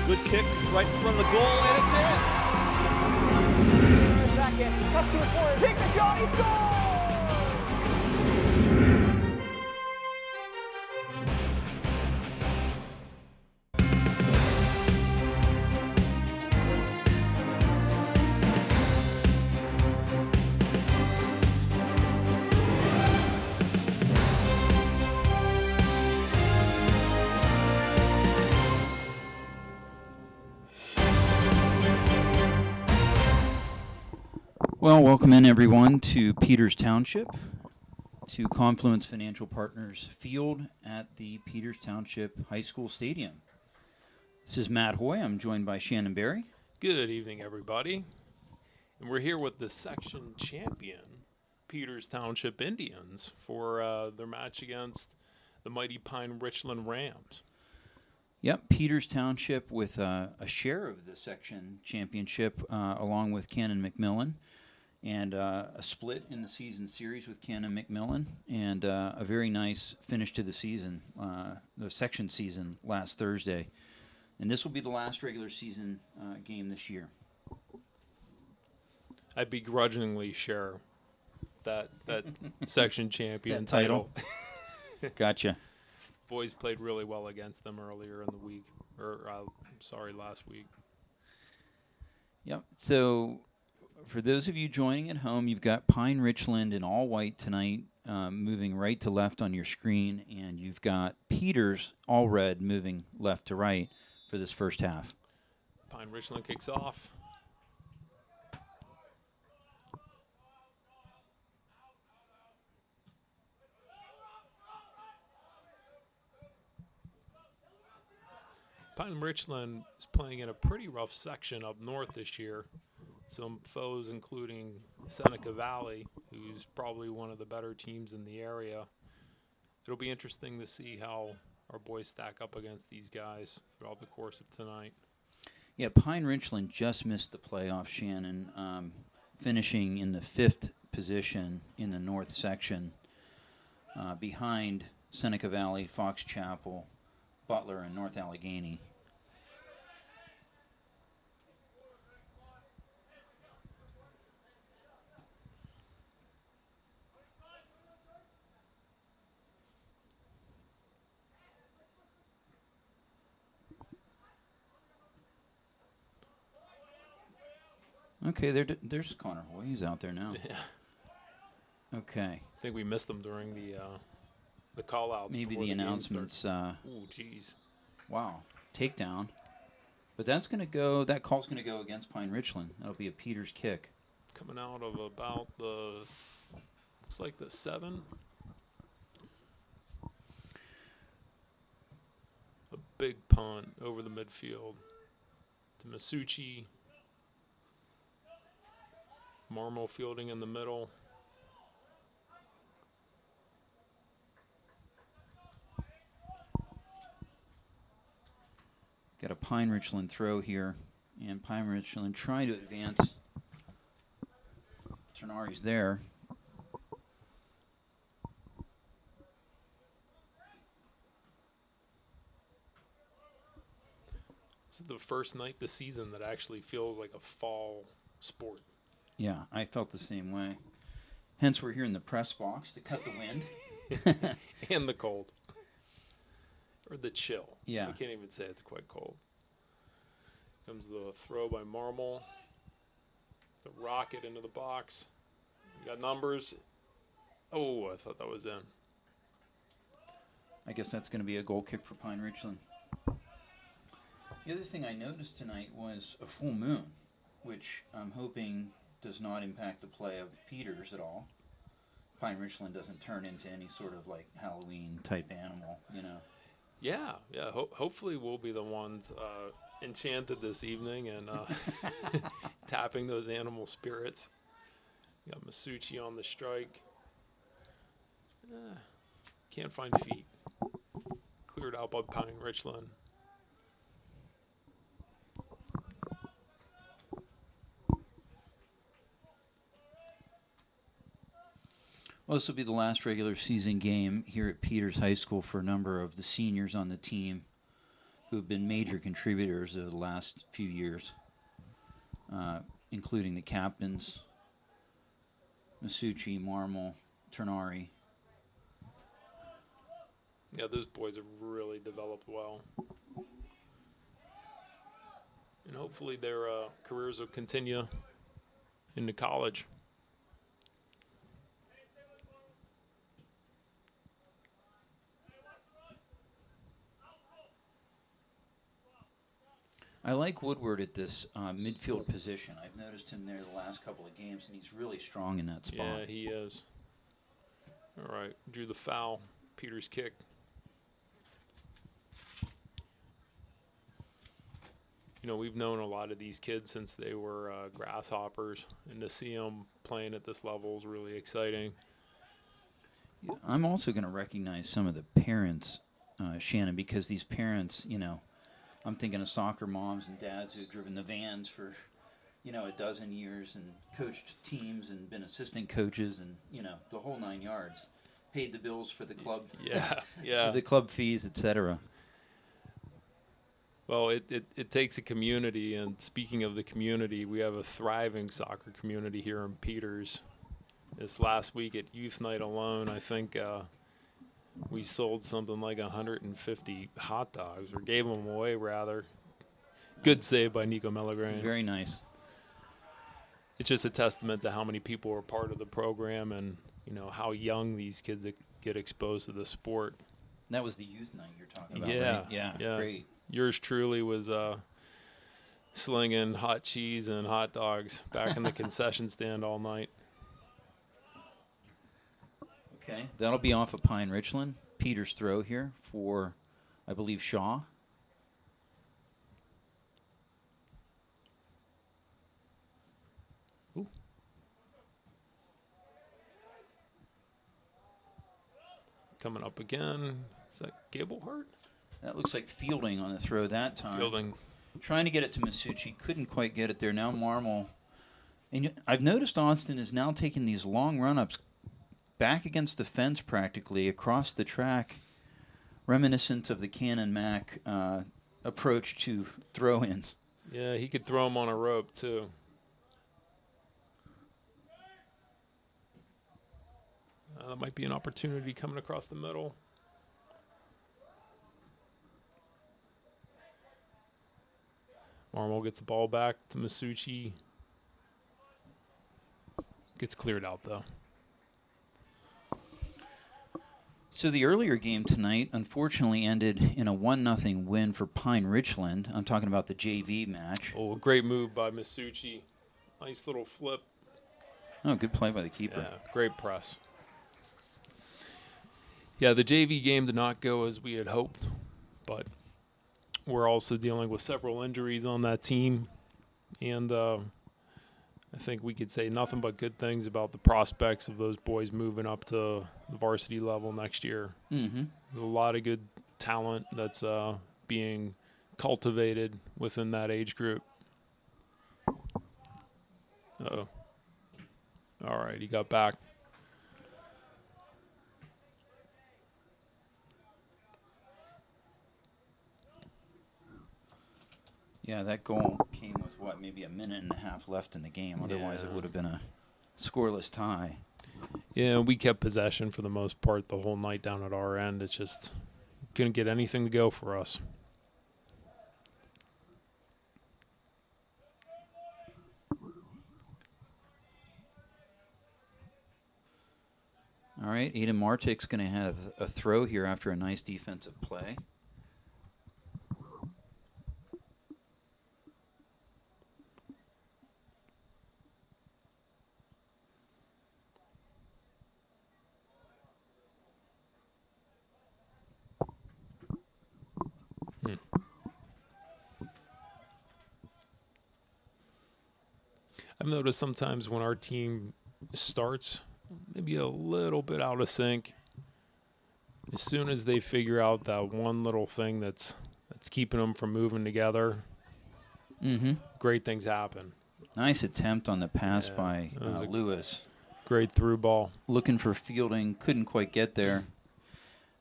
Good kick right in front of the goal, and it's in. Back in, cuts to his corner, take the shot, he scores! Well, welcome in everyone to Peters Township, to Confluence Financial Partners Field at the Peters Township High School Stadium. This is Matt Hoy. I'm joined by Shannon Berry. Good evening, everybody. And we're here with the section champion, Peters Township Indians, for their match against the mighty Pine-Richland Rams. Yep, Peters Township with a share of the section championship along with Cannon McMillan, and a split in the season series with Cannon McMillan, and a very nice finish to the season, the section season last Thursday. And this will be the last regular season game this year. I begrudgingly share that section champion That title. Gotcha. Boys played really well against them earlier in the week, last week. Yep. So for those of you joining at home, you've got Pine-Richland in all white tonight, moving right to left on your screen, and you've got Peters all red moving left to right for this first half. Pine-Richland kicks off. Pine-Richland is playing in a pretty rough section up north this year. Some foes including Seneca Valley, who's probably one of the better teams in the area. It'll be interesting to see how our boys stack up against these guys throughout the course of tonight. Yeah, Pine-Richland just missed the playoffs, Shannon, finishing in the 5th position in the north section, behind Seneca Valley, Fox Chapel, Butler, and North Allegheny. Okay, there's Connor Hoy. He's out there now. Yeah. Okay. I think we missed them during the call-outs. Maybe before the game announcements. started. Ooh, jeez. Wow. Takedown. But that's going to go, that call's going to go against Pine-Richland. That'll be a Peters kick. Coming out of about looks like the 7. A big punt over the midfield to Masucci. Marmo fielding in the middle. Got a Pine-Richland throw here, and Pine-Richland trying to advance. Ternari's there. This is the first night this season that actually feels like a fall sport. Yeah, I felt the same way. Hence, we're here in the press box to cut the wind. And the cold. Or the chill. Yeah. I can't even say it's quite cold. Comes the throw by Marmol. The rocket into the box. We got numbers. Oh, I thought that was in. I guess that's going to be a goal kick for Pine-Richland. The other thing I noticed tonight was a full moon, which I'm hoping does not impact the play of Peters at all. Pine-Richland doesn't turn into any sort of like Halloween type animal, you know. Yeah. Hopefully we'll be the ones enchanted this evening and tapping those animal spirits. Got Masucci on the strike. Can't find feet. Cleared out by Pine-Richland. Well, this will be the last regular season game here at Peters High School for a number of the seniors on the team who have been major contributors over the last few years, including the captains, Masucci, Marmol, Ternari. Yeah, those boys have really developed well. And hopefully their careers will continue into college. I like Woodward at this midfield position. I've noticed him there the last couple of games, and he's really strong in that spot. Yeah, he is. All right, drew the foul. Peters kick. You know, we've known a lot of these kids since they were grasshoppers, and to see them playing at this level is really exciting. Yeah, I'm also going to recognize some of the parents, Shannon, because these parents, you know, I'm thinking of soccer moms and dads who've driven the vans for, you know, a dozen years and coached teams and been assistant coaches and, you know, the whole 9 yards. Paid the bills for the club. Yeah, yeah. The club fees, etc. Well, it takes a community, and speaking of the community, we have a thriving soccer community here in Peters. This last week at Youth Night alone, I think we sold something like 150 hot dogs, or gave them away, rather. Good save by Nico Mellegrain. Very nice. It's just a testament to how many people are part of the program and, you know, how young these kids get exposed to the sport. That was the youth night you're talking about, Yeah, right? Yeah, great. Yours truly was slinging hot cheese and hot dogs back in the concession stand all night. Okay, that'll be off of Pine-Richland. Peters throw here for, I believe, Shaw. Ooh. Coming up again. Is that Gablehart? That looks like Fielding on the throw that time. Fielding. Trying to get it to Masucci. Couldn't quite get it there. Now Marmol. And I've noticed Austin is now taking these long run-ups back against the fence practically across the track, reminiscent of the Cannon Mac approach to throw-ins. Yeah, he could throw him on a rope, too. That might be an opportunity coming across the middle. Marmol gets the ball back to Masucci. Gets cleared out, though. So the earlier game tonight, unfortunately, ended in a 1-0 win for Pine-Richland. I'm talking about the JV match. Oh, a great move by Masucci. Nice little flip. Oh, good play by the keeper. Yeah, great press. Yeah, the JV game did not go as we had hoped, but we're also dealing with several injuries on that team, and I think we could say nothing but good things about the prospects of those boys moving up to the varsity level next year. Mm-hmm. There's a lot of good talent that's being cultivated within that age group. Uh-oh. All right, he got back. Yeah, that goal came with, what, maybe a minute and a half left in the game. Otherwise, it would have been a scoreless tie. Yeah, we kept possession for the most part the whole night down at our end. It's just couldn't get anything to go for us. All right, Aiden Martik's going to have a throw here after a nice defensive play. I've noticed sometimes when our team starts maybe a little bit out of sync, as soon as they figure out that one little thing that's keeping them from moving together, great things happen. Nice attempt on the pass by Lewis. Great through ball. Looking for fielding, couldn't quite get there.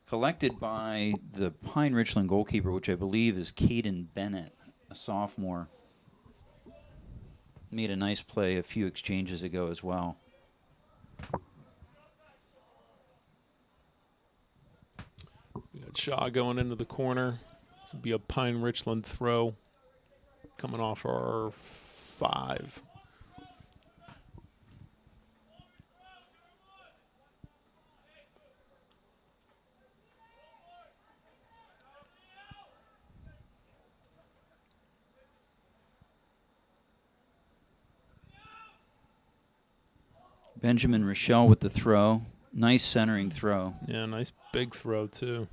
Collected by the Pine-Richland goalkeeper, which I believe is Caden Bennett, a sophomore. Made a nice play a few exchanges ago as well. We got Shaw going into the corner. This will be a Pine-Richland throw coming off our 5. Benjamin Rochelle with the throw. Nice centering throw. Yeah, nice big throw, too.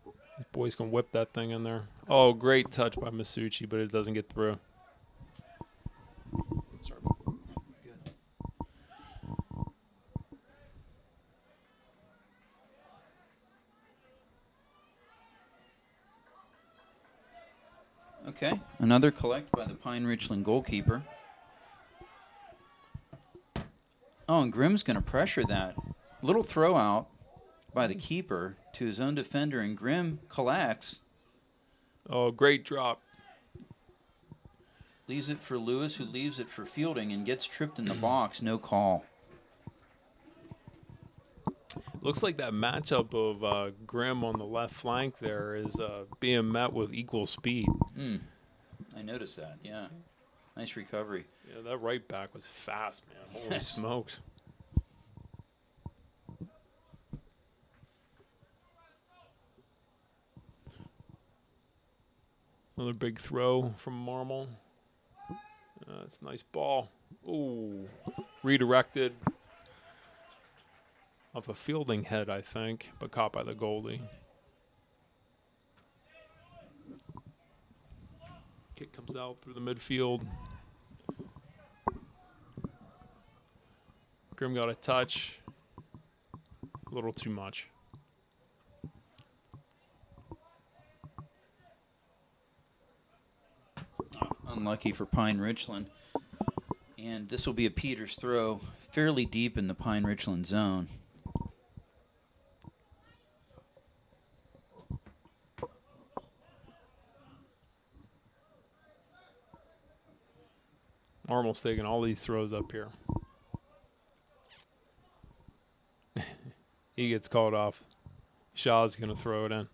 This boy's going to whip that thing in there. Oh, great touch by Masucci, but it doesn't get through. Sorry. Good. Okay, another collect by the Pine-Richland goalkeeper. Oh, and Grimm's going to pressure that. Little throw out by the keeper to his own defender, and Grimm collects. Oh, great drop. Leaves it for Lewis, who leaves it for fielding and gets tripped in the box. No call. Looks like that matchup of Grimm on the left flank there is being met with equal speed. I noticed that, yeah. Nice recovery. Yeah, that right back was fast, man. Holy smokes. Another big throw from Marmol. It's a nice ball. Ooh, redirected off a fielding head, I think, but caught by the goalie. Kick comes out through the midfield. Grimm got a touch. A little too much. Unlucky for Pine-Richland. And this will be a Peters throw, fairly deep in the Pine-Richland zone. Marmel's taking all these throws up here. He gets called off. Shaw's going to throw it in.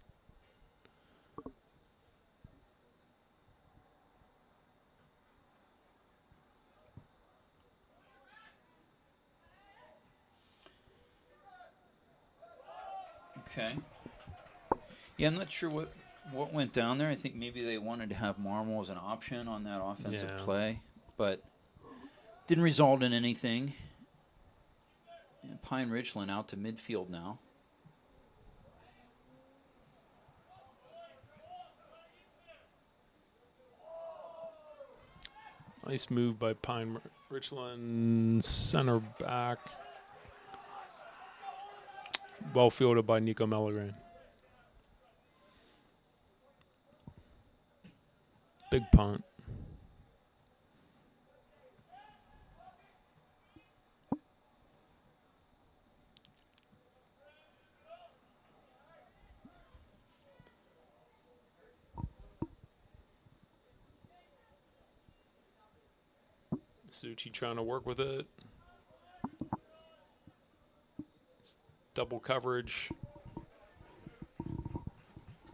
Okay. Yeah, I'm not sure what went down there. I think maybe they wanted to have Marmol as an option on that offensive play, but didn't result in anything. And Pine-Richland out to midfield now. Nice move by Pine-Richland, center back. Well fielded by Nico Mellerin. Big punt. Suchi trying to work with it. It's double coverage.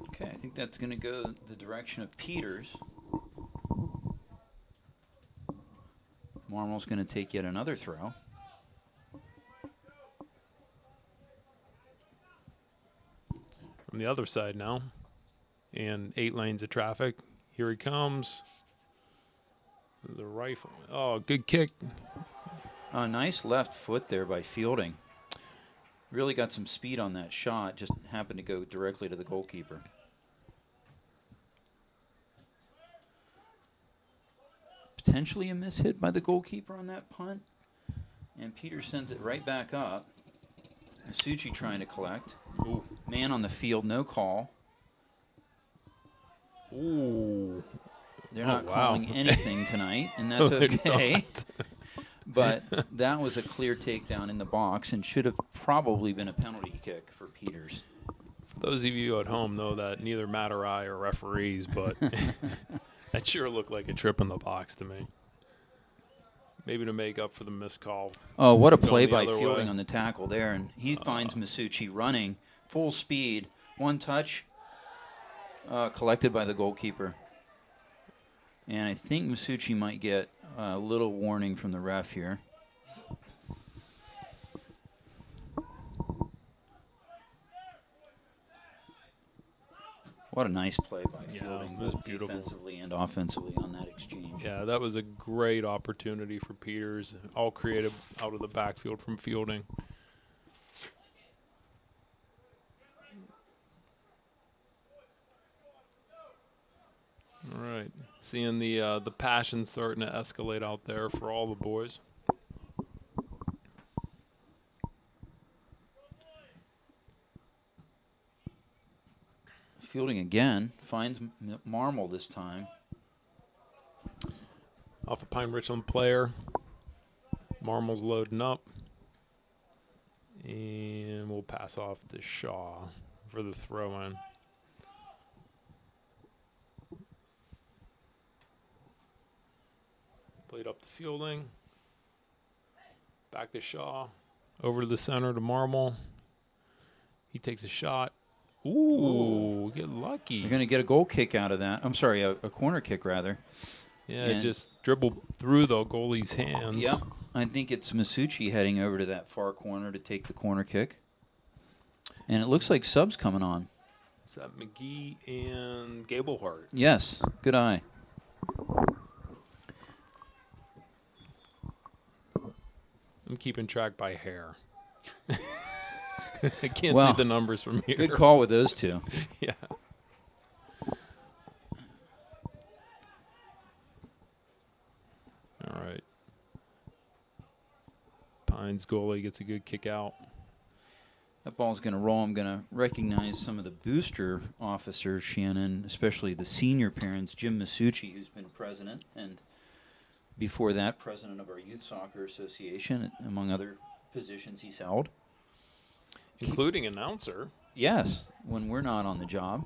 Okay, I think that's going to go the direction of Peters. Marmel's going to take yet another throw. From the other side now. And 8 lanes of traffic. Here he comes. The rifle. Oh, good kick. A nice left foot there by Fielding. Really got some speed on that shot. Just happened to go directly to the goalkeeper. Potentially a miss hit by the goalkeeper on that punt. And Peter sends it right back up. Masucci trying to collect. Ooh. Man on the field, no call. Ooh. They're not calling anything tonight, and that's okay. But that was a clear takedown in the box and should have probably been a penalty kick for Peters. For those of you at home know that neither Matt or I are referees, but that sure looked like a trip in the box to me. Maybe to make up for the missed call. Oh, what a Going play the by other Fielding way. on the tackle there. And he finds Masucci running full speed. One touch collected by the goalkeeper. And I think Masucci might get a little warning from the ref here. What a nice play by Fielding, it was both beautiful. defensively and offensively on that exchange. Yeah, that was a great opportunity for Peters, all created out of the backfield from Fielding. All right, seeing the passion starting to escalate out there for all the boys. Fielding again, finds Marmol this time. Off a Pine-Richland player. Marmel's loading up. And we'll pass off to Shaw for the throw-in. Played up to Fielding. Back to Shaw. Over to the center to Marmol. He takes a shot. Ooh, get lucky. You're going to get a goal kick out of that. I'm sorry, a corner kick rather. Yeah, And just dribbled through the goalie's hands. Yep. I think it's Masucci heading over to that far corner to take the corner kick. And it looks like subs coming on. Is that McGee and Gablehart? Yes, good eye. I'm keeping track by hair. I can't Well, see the numbers from here. Good call with those two. Yeah. All right. Pines goalie gets a good kick out. That ball's going to roll. I'm going to recognize some of the booster officers, Shannon, especially the senior parents, Jim Masucci, who's been president, and before that, president of our Youth Soccer Association, among other positions he's held. Including announcer. Yes, when we're not on the job.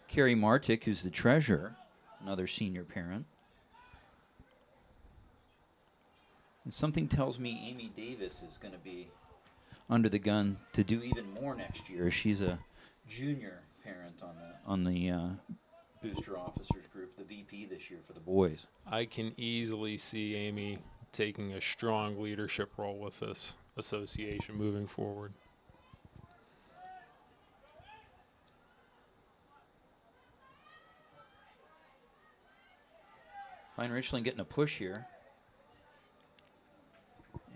Carrie Martick, who's the treasurer, another senior parent. And something tells me Amy Davis is going to be under the gun to do even more next year. She's a junior parent on the booster officers group, the VP this year for the boys. I can easily see Amy taking a strong leadership role with this association moving forward. Pine-Richland getting a push here.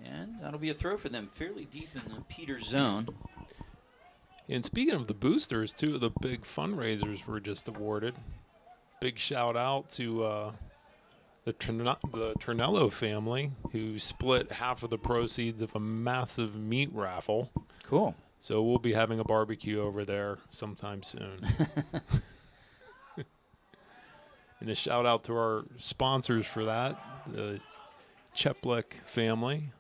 And that'll be a throw for them, fairly deep in the Peters zone. And speaking of the boosters, two of the big fundraisers were just awarded. Big shout out to the Trinello family, who split half of the proceeds of a massive meat raffle. Cool. So we'll be having a barbecue over there sometime soon. And a shout out to our sponsors for that, the Cheplick family,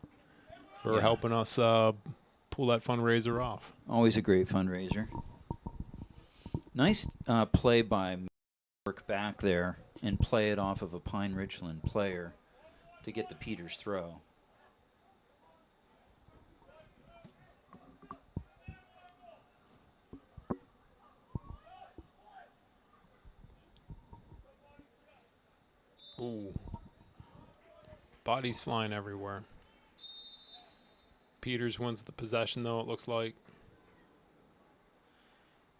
for helping us pull that fundraiser off. Always a great fundraiser. Nice play by work back there and play it off of a Pine-Richland player to get the Peters throw. Ooh. Bodies flying everywhere. Peters wins the possession, though, it looks like.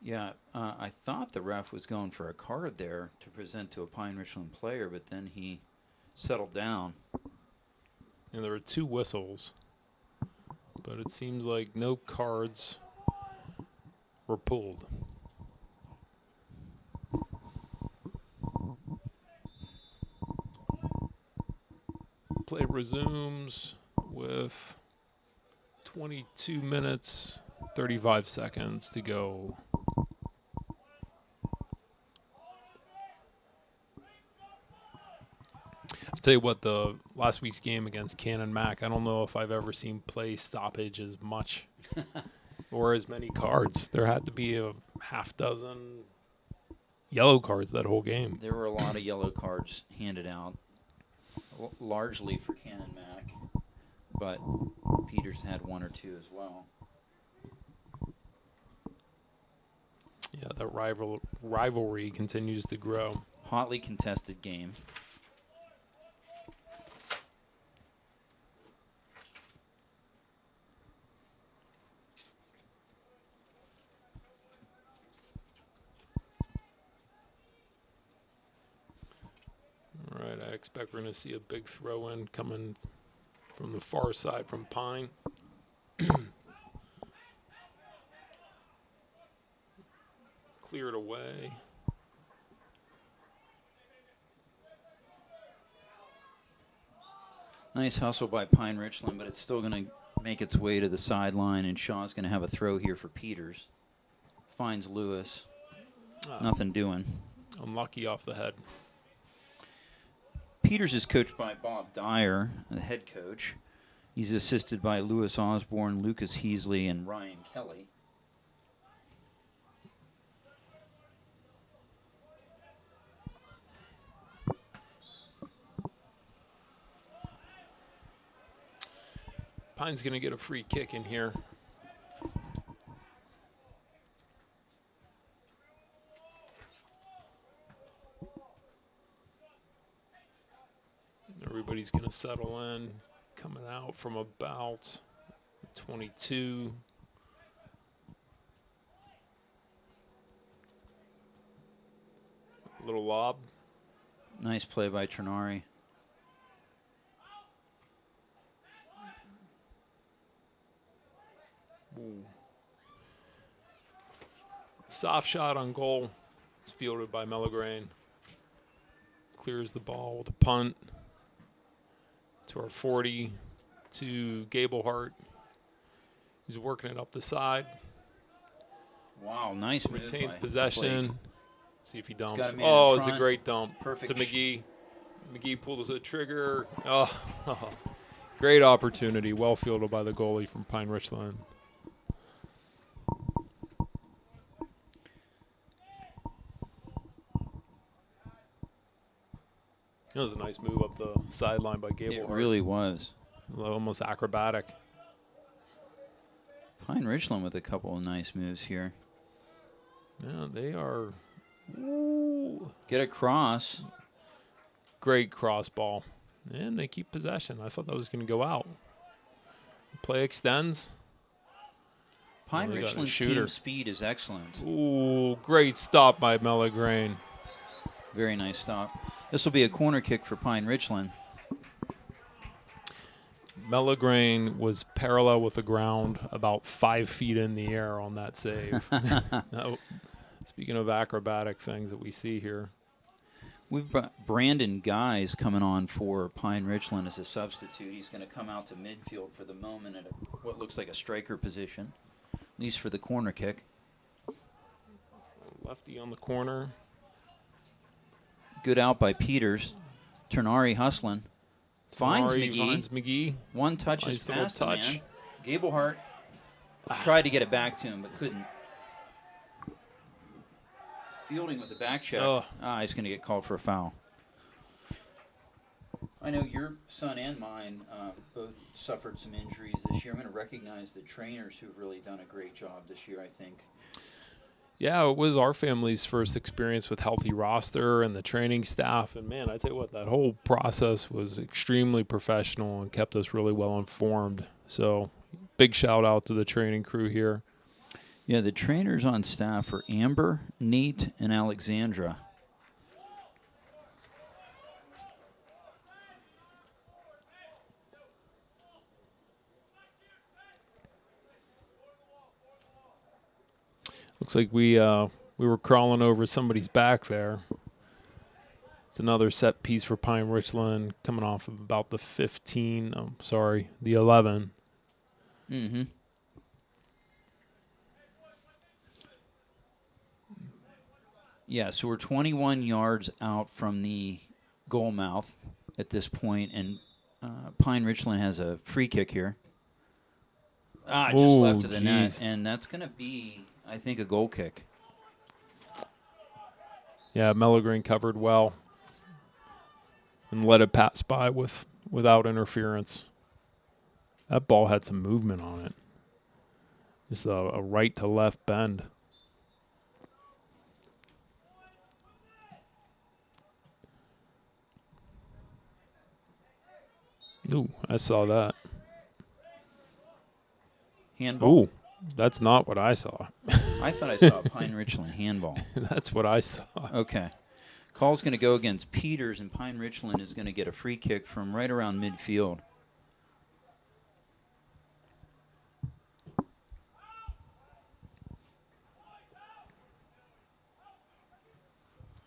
Yeah, I thought the ref was going for a card there to present to a Pine-Richland player, but then he settled down. And there were two whistles. But it seems like no cards were pulled. Play resumes with 22 minutes, 35 seconds to go. I Tell you what, the last week's game against Cannon Mac, I don't know if I've ever seen play stoppage as much or as many cards. There had to be a half dozen yellow cards that whole game. There were a lot of yellow cards handed out, largely for Cannon Mac, but Peters had one or two as well. Yeah, that rivalry continues to grow. Hotly contested game. All right, I expect we're going to see a big throw-in coming from the far side from Pine. Cleared away. Nice hustle by Pine-Richland, but it's still going to make its way to the sideline, and Shaw's going to have a throw here for Peters. Finds Lewis. Nothing doing. Unlucky off the head. Peters is coached by Bob Dyer, the head coach. He's assisted by Lewis Osborne, Lucas Heasley, and Ryan Kelly. Pine's going to get a free kick in here. Everybody's going to settle in, coming out from about 22. Little lob. Nice play by Trinari. Ooh. Soft shot on goal. It's fielded by Mellagrain. Clears the ball with a punt to our 40 to Gablehart. He's working it up the side. Wow, nice move. Retains by possession. Blake. See if he dumps. got a man Oh, in it's a front. great dump. Perfect. To McGee. McGee pulls the trigger. Oh, great opportunity. Well fielded by the goalie from Pine-Richland. It was a nice move up the sideline by Gablehart. It really was. Almost acrobatic. Pine-Richland with a couple of nice moves here. Yeah, they are. Ooh, Get a cross. great cross ball. And they keep possession. I thought that was going to go out. Play extends. Pine-Richland's shooter. team speed is excellent. Ooh, great stop by Mellagrain. Very nice stop. This will be a corner kick for Pine-Richland. Mellagrain was parallel with the ground, about 5 feet in the air on that save. Now, speaking of acrobatic things that we see here. We've got Brandon Guys coming on for Pine-Richland as a substitute. He's going to come out to midfield for the moment at what looks like a striker position, at least for the corner kick. Lefty on the corner. Good out by Peters. Ternari hustling. Finds Mari McGee. finds McGee. One touch Nice is little past the touch. man. Gablehart tried to get it back to him, but couldn't. Fielding with the back check. Oh. He's going to get called for a foul. I know your son and mine both suffered some injuries this year. I'm going to recognize the trainers who've really done a great job this year, I think. Yeah, it was our family's first experience with healthy roster and the training staff. And, man, I tell you what, that whole process was extremely professional and kept us really well informed. So big shout-out to the training crew here. Yeah, the trainers on staff are Amber, Nate, and Alexandra. Looks like we were crawling over somebody's back there. It's another set piece for Pine-Richland coming off of about the 15. Oh, sorry, the 11. Mm-hmm. Yeah, so we're 21 yards out from the goal mouth. at this point, and Pine-Richland has a free kick here. Just left to the net, and that's going to be, I think, a goal kick. Yeah, Melogreen covered well and let it pass by without interference. That ball had some movement on it. Just a right to left bend. Ooh, I saw that. Handball? Ooh, that's not what I saw. I thought I saw a Pine-Richland handball. That's what I saw. Okay. Call's going to go against Peters, and Pine-Richland is going to get a free kick from right around midfield.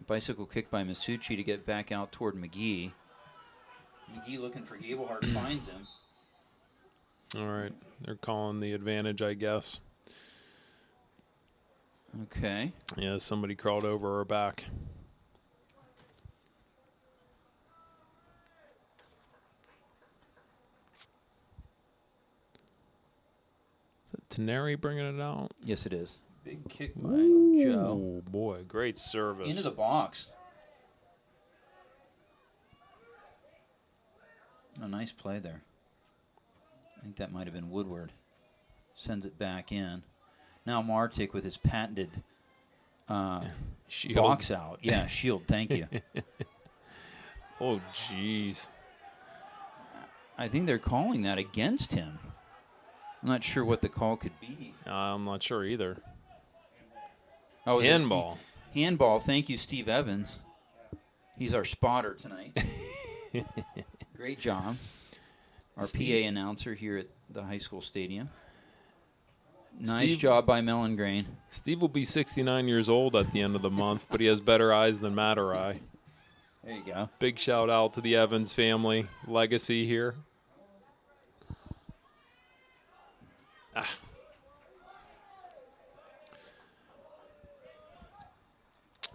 Bicycle kick by Masucci to get back out toward McGee. McGee looking for Gablehart, finds him. All right. They're calling the advantage, I guess. Okay. Yeah, somebody crawled over her back. Is that Teneri bringing it out? Yes, it is. Big kick by Oh, Joe. boy. Great service. Into the box. A nice play there. I think that might have been Woodward. Sends it back in. Now Martik with his patented box out. Yeah, shield. Thank you. Oh, jeez. I think they're calling that against him. I'm not sure what the call could be. I'm not sure either. Oh, handball. Handball. Thank you, Steve Evans. He's our spotter tonight. Great job. Our PA announcer here at the high school stadium. Nice job by Mellengrain. Steve will be 69 years old at the end of the month, but he has better eyes than Matter-Eye. There you go. Big shout out to the Evans family legacy here.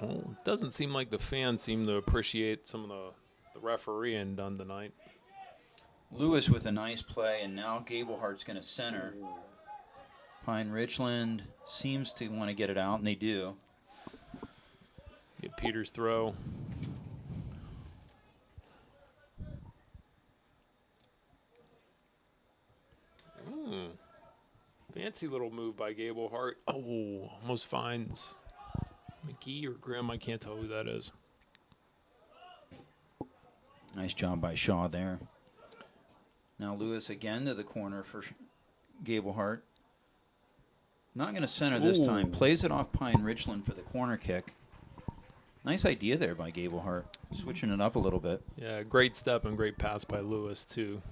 Oh, it doesn't seem like the fans seem to appreciate some of the refereeing done tonight. Lewis with a nice play, and now Gablehart's going to center. Pine-Richland seems to want to get it out, and they do. Get Peters' throw. Fancy little move by Gablehart. Oh, almost finds McGee or Grimm. I can't tell who that is. Nice job by Shaw there. Now Lewis again to the corner for Gablehart. Not going to center this time. Plays it off Pine-Richland for the corner kick. Nice idea there by Gablehart. Switching it up a little bit. Yeah, great step and great pass by Lewis, too.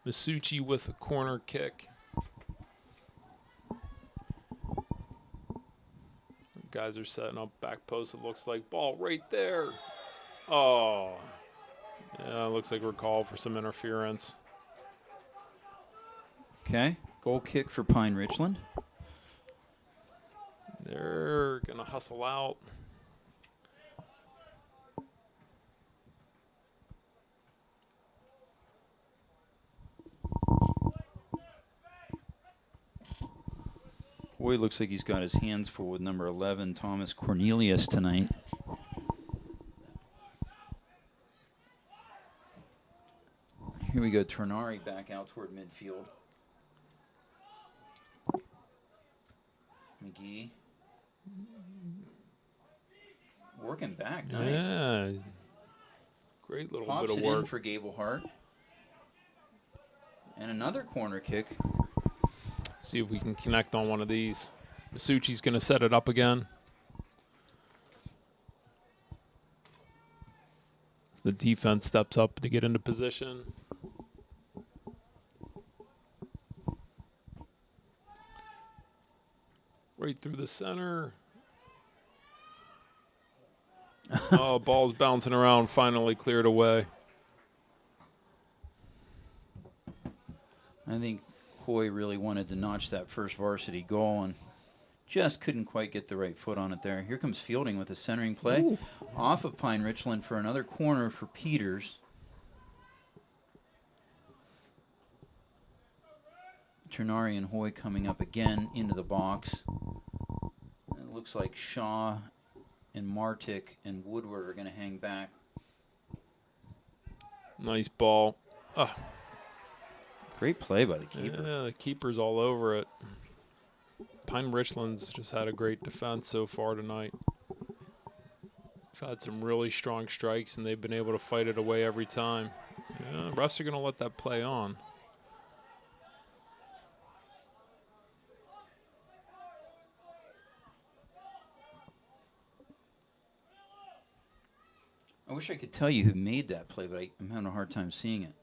Masucci with a corner kick. Guys are setting up back post. It looks like ball right there. Oh. Yeah, it looks like we're called for some interference. Okay. Goal kick for Pine-Richland. They're going to hustle out. Boy, looks like he's got his hands full with number 11, Thomas Cornelius, tonight. Here we go, Tornari back out toward midfield. McGee. Working back, nice. Yeah. Great little Pops bit of it work. in for Gablehart. And another corner kick. See if we can connect on one of these. Masucci's going to set it up again. As the defense steps up to get into position. Right through the center. Oh, ball's bouncing around, finally cleared away. I think Hoy really wanted to notch that first varsity goal, and Just couldn't quite get the right foot on it there. Here comes Fielding with a centering play. Ooh. Off of Pine-Richland for another corner for Peters. Ternari and Hoy coming up again into the box. It looks like Shaw and Martic and Woodward are going to hang back. Nice ball. Great play by the keeper. Yeah, the keeper's all over it. Pine-Richland's just had a great defense so far tonight. They've had some really strong strikes, and they've been able to fight it away every time. Yeah, refs are going to let that play on. I wish I could tell you who made that play, but I'm having a hard time seeing it.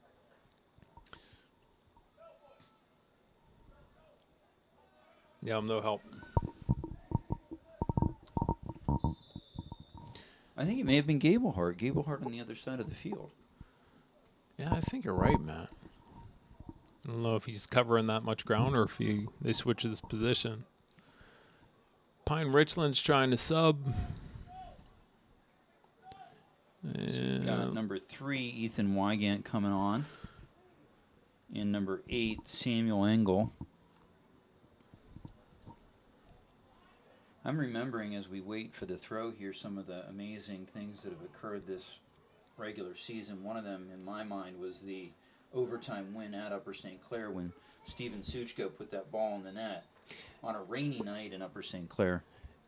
Yeah, I'm no help. I think it may have been Gablehart. Gablehart on the other side of the field. Yeah, I think you're right, Matt. I don't know if he's covering that much ground or if they switch his position. Pine-Richland's trying to sub. So got number 3, Ethan Wygant, coming on. And number 8, Samuel Engel. I'm remembering as we wait for the throw here some of the amazing things that have occurred this regular season. One of them, in my mind, was the overtime win at Upper St. Clair when Steven Suchko put that ball in the net on a rainy night in Upper St. Clair.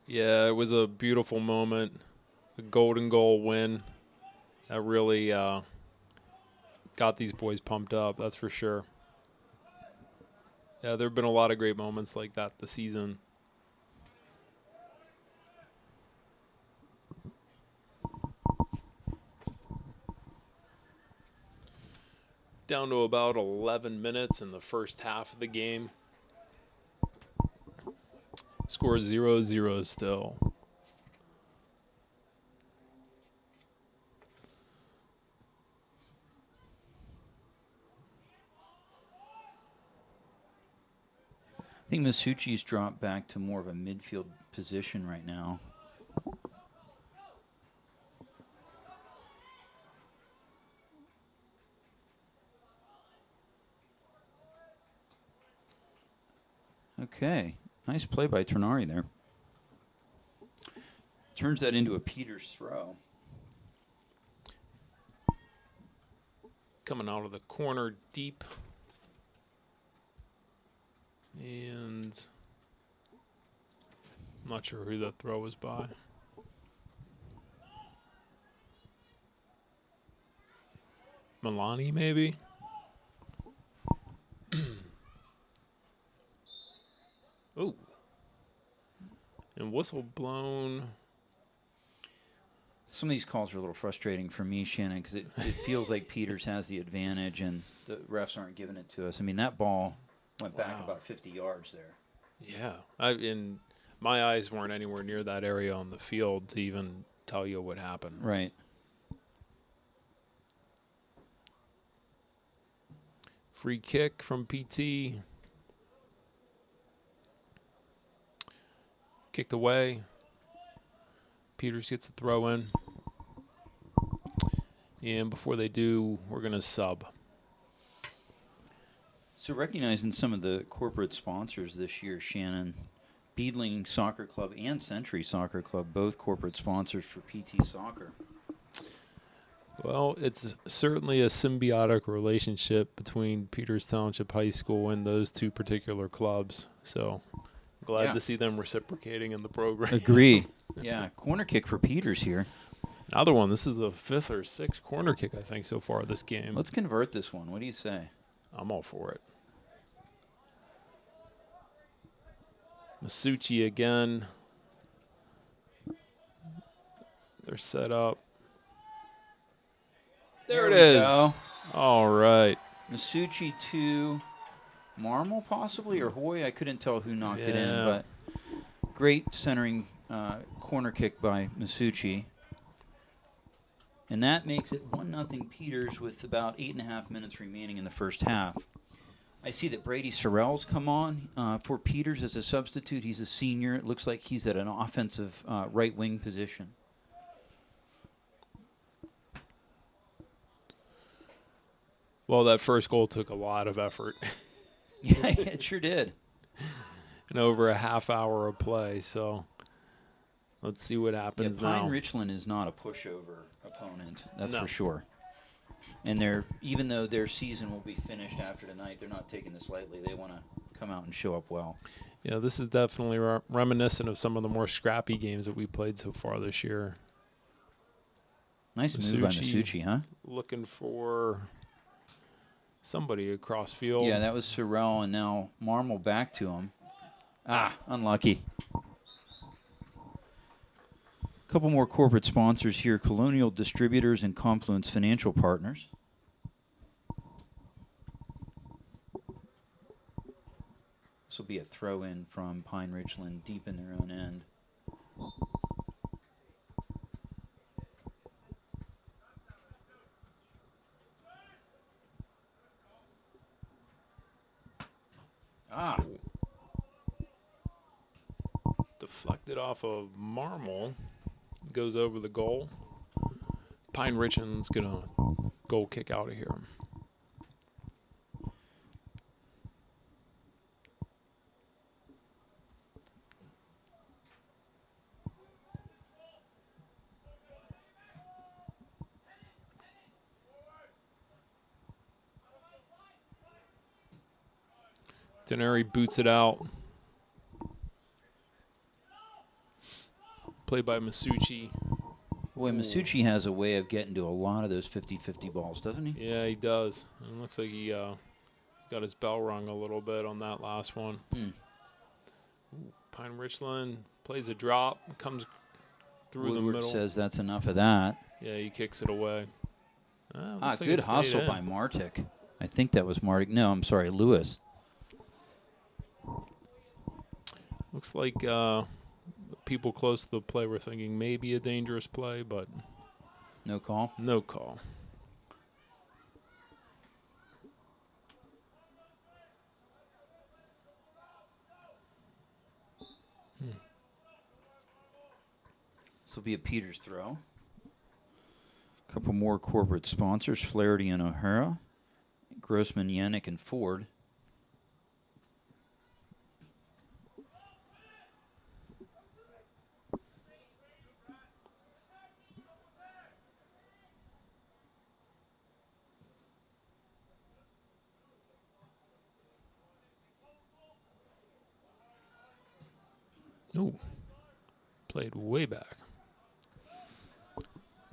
Yeah, it was a beautiful moment. A golden goal win. That really got these boys pumped up, that's for sure. Yeah, there have been a lot of great moments like that this season. Down to about 11 minutes in the first half of the game. Score 0-0 still. I think Masucci's dropped back to more of a midfield position right now. Okay, nice play by Ternari there. Turns that into a Peters throw. Coming out of the corner deep. And I'm not sure who that throw was by. Milani, maybe? Oh. And whistle blown. Some of these calls are a little frustrating for me, Shannon, because it feels like Peters has the advantage and the refs aren't giving it to us. I mean, that ball went back about 50 yards there. Yeah. And my eyes weren't anywhere near that area on the field to even tell you what happened. Right. Free kick from PT. Kicked away. Peters gets a throw in. And before they do, we're going to sub. So recognizing some of the corporate sponsors this year, Shannon, Beadling Soccer Club and Century Soccer Club, both corporate sponsors for PT Soccer. Well, it's certainly a symbiotic relationship between Peters Township High School and those two particular clubs. So glad to see them reciprocating in the program. Agree. Yeah, corner kick for Peters here. Another one. This is the 5th or 6th corner kick, I think, so far this game. Let's convert this one. What do you say? I'm all for it. Masucci again. They're set up. There it is. Go. All right. Masucci to Marmol possibly, or Hoy. I couldn't tell who knocked it in, but great centering corner kick by Masucci. And that makes it 1-0 Peters with about 8.5 minutes remaining in the first half. I see that Brady Sorrell's come on for Peters as a substitute. He's a senior. It looks like he's at an offensive right wing position. Well, that first goal took a lot of effort. Yeah, it sure did. And over a half hour of play, so let's see what happens now. Pine-Richland is not a pushover opponent, that's No. for sure. And even though their season will be finished after tonight, they're not taking this lightly. They want to come out and show up well. Yeah, this is definitely reminiscent of some of the more scrappy games that we played so far this year. Nice move by Masucci, huh? Looking for somebody across field. Yeah, that was Sorrell, and now Marmol back to him. Unlucky. A couple more corporate sponsors here, Colonial Distributors and Confluence Financial Partners. This will be a throw-in from Pine-Richland deep in their own end. Deflected off of Marmol. Goes over the goal. Pine-Richland's going to goal kick out of here. Denary boots it out. Played by Masucci. Boy, Masucci has a way of getting to a lot of those 50-50 balls, doesn't he? Yeah, he does. It looks like he got his bell rung a little bit on that last one. Pine-Richland plays a drop, comes through Woodward the middle. says that's enough of that. Yeah, he kicks it away. Looks like Good it stayed hustle in. by Martic. I think that was Martic. No, I'm sorry, Lewis. Looks like people close to the play were thinking maybe a dangerous play, but No call. no call. This will be a Peters throw. A couple more corporate sponsors, Flaherty and O'Hara, Grossman, Yannick, and Ford. Ooh, played way back.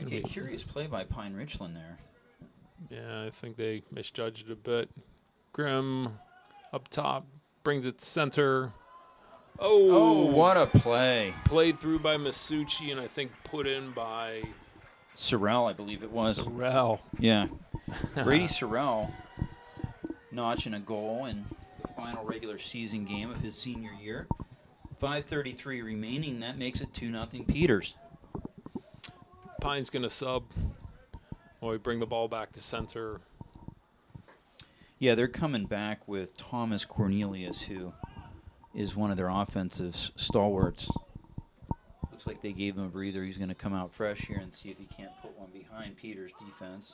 Okay, curious play by Pine-Richland there. Yeah, I think they misjudged it a bit. Grimm up top, brings it center. Oh, what a play. Played through by Masucci and I think put in by Sorrell, I believe it was. Sorrell. Yeah. Brady Sorrell notching a goal in the final regular season game of his senior year. 5:33 remaining. That makes it 2-0 Peters. Pine's going to sub. Or we bring the ball back to center. Yeah, they're coming back with Thomas Cornelius, who is one of their offensive stalwarts. Looks like they gave him a breather. He's going to come out fresh here and see if he can't put one behind Peters' defense.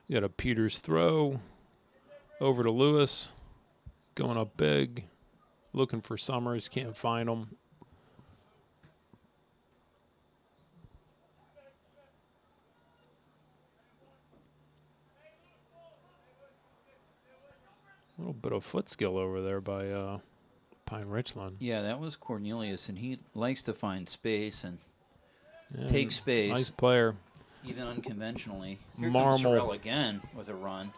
We got a Peters throw over to Lewis. Going up big. Looking for Summers. Can't find him. A little bit of foot skill over there by Pine-Richland. Yeah, that was Cornelius, and he likes to find space and take space. Nice player. Even unconventionally. Here comes Marmol. Sorrell again with a run.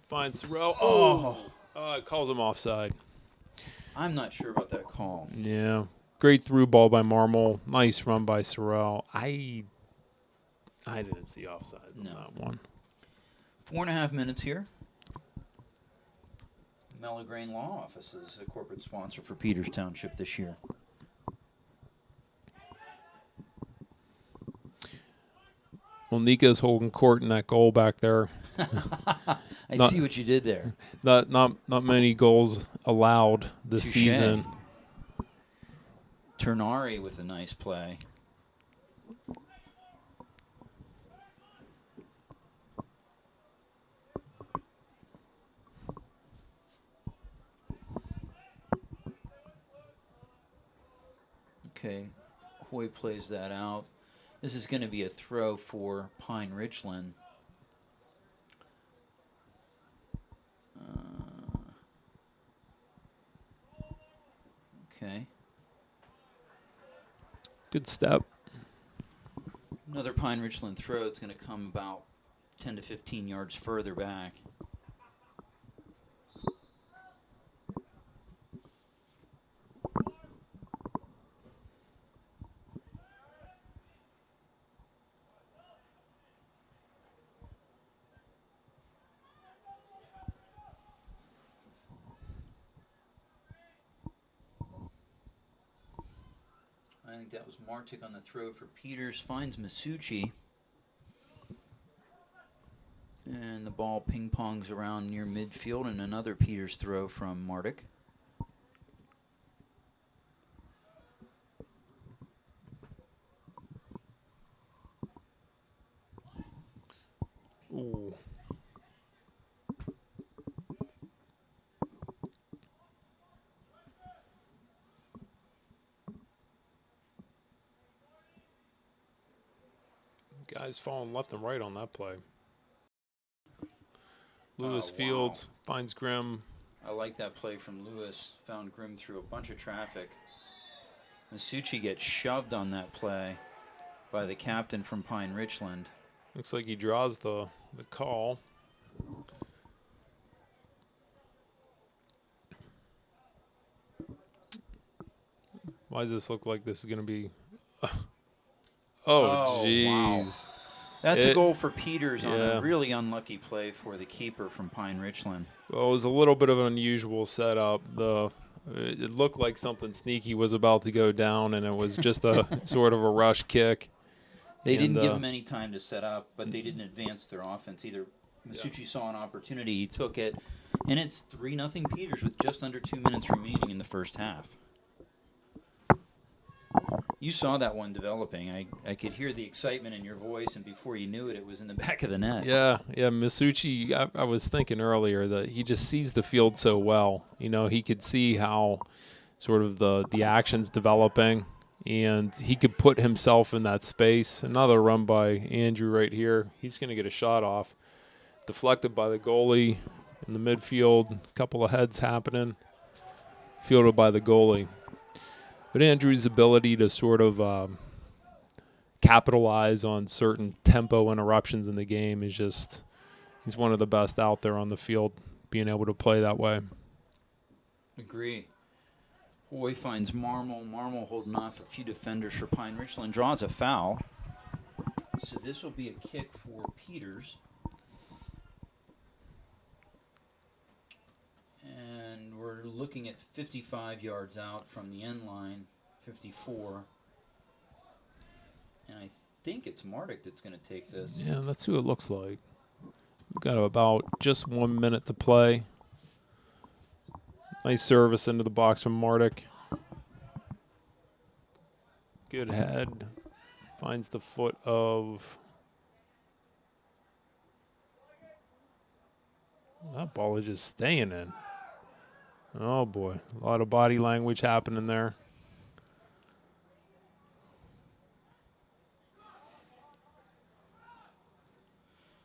Finds Sorrell. Oh, it calls him offside. I'm not sure about that call. Yeah. Great through ball by Marmol. Nice run by Sorrell. I didn't see offside on that one. 4.5 minutes here. Mellograin Law Office is a corporate sponsor for Peters Township this year. Well, Nika's holding court in that goal back there. I see what you did there. Not many goals allowed this Touché. season. Ternari with a nice play. Okay, Hoy plays that out. This is going to be a throw for Pine-Richland. Okay. Good step. Another Pine-Richland throw. It's going to come about 10 to 15 yards further back. I think that was Martic on the throw for Peters. Finds Masucci. And the ball ping-pongs around near midfield, and another Peters throw from Martic. Ooh. Guys falling left and right on that play. Lewis wow. Fields finds Grimm. I like that play from Lewis. Found Grimm through a bunch of traffic. Masucci gets shoved on that play by the captain from Pine-Richland. Looks like he draws the call. Why does this look like this is going to be... Oh, jeez. Wow. That's a goal for Peters on yeah. a really unlucky play for the keeper from Pine-Richland. Well, it was a little bit of an unusual setup. It looked like something sneaky was about to go down, and it was just a sort of a rush kick. They didn't give him any time to set up, but they didn't advance their offense either. Masucci saw an opportunity, he took it, and it's 3-0 Peters with just under 2 minutes remaining in the first half. You saw that one developing. I could hear the excitement in your voice, and before you knew it, it was in the back of the net. Yeah. Masucci, I was thinking earlier that he just sees the field so well. You know, he could see how sort of the action's developing, and he could put himself in that space. Another run by Andrew right here. He's going to get a shot off. Deflected by the goalie in the midfield. A couple of heads happening. Fielded by the goalie. But Andrew's ability to sort of capitalize on certain tempo interruptions in the game is just, he's one of the best out there on the field, being able to play that way. Agree. Hoy finds Marmol. Marmol holding off a few defenders for Pine-Richland. Draws a foul. So this will be a kick for Peters. And we're looking at 55 yards out from the end line, 54. And I think it's Martic that's going to take this. Yeah, that's who it looks like. We've got about just 1 minute to play. Nice service into the box from Martic. Good head. Finds the foot of... That ball is just staying in. Oh, boy. A lot of body language happening there.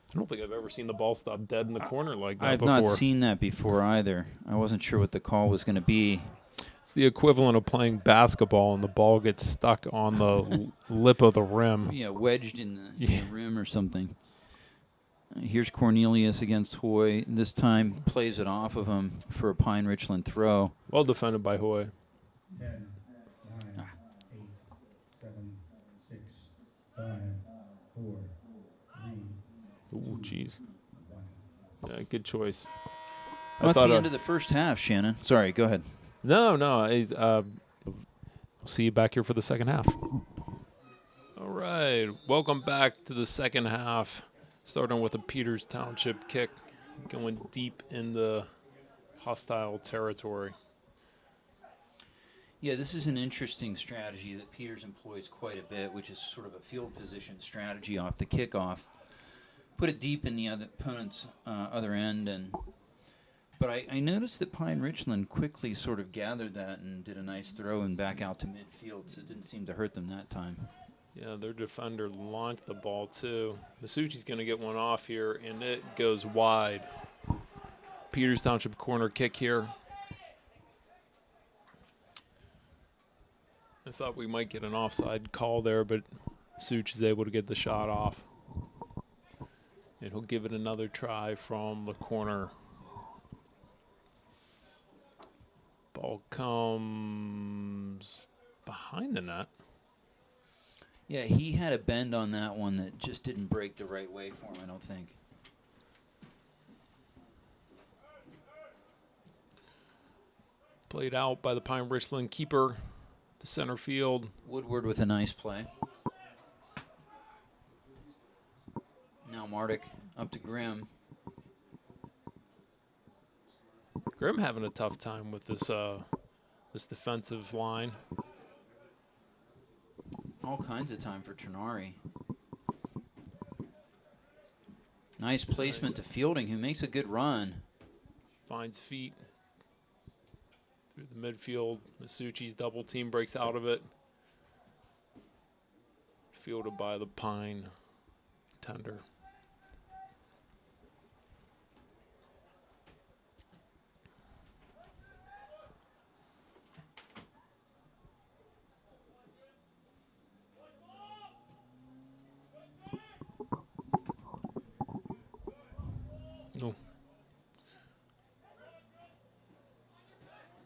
I don't think I've ever seen the ball stop dead in the corner like that before. I've not seen that before either. I wasn't sure what the call was going to be. It's the equivalent of playing basketball and the ball gets stuck on the lip of the rim. Yeah, wedged in the rim or something. Here's Cornelius against Hoy. This time plays it off of him for a Pine-Richland throw. Well defended by Hoy. 10, 9, 8, 7, 6, 5, 4, 3. Ooh, jeez. 1. Yeah, good choice. Well, that's the end of the first half, Shannon. Sorry, go ahead. No. We'll see you back here for the second half. All right. Welcome back to the second half. Starting with a Peters Township kick. Going deep in the hostile territory. Yeah, this is an interesting strategy that Peters employs quite a bit, which is sort of a field position strategy off the kickoff. Put it deep in the opponent's other end, but I noticed that Pine-Richland quickly sort of gathered that and did a nice throw and back out to midfield, so it didn't seem to hurt them that time. Yeah, their defender launched the ball too. Masucci's going to get one off here, and it goes wide. Peters Township corner kick here. I thought we might get an offside call there, but Such is able to get the shot off. And he'll give it another try from the corner. Ball comes behind the net. Yeah, he had a bend on that one that just didn't break the right way for him, I don't think. Played out by the Pine-Richland keeper to center field. Woodward with a nice play. Now Mardick up to Grimm. Grimm having a tough time with this this defensive line. All kinds of time for Ternari. Nice placement to Fielding, who makes a good run. Finds feet through the midfield. Masucci's double team breaks out of it. Fielded by the Pine tender. No.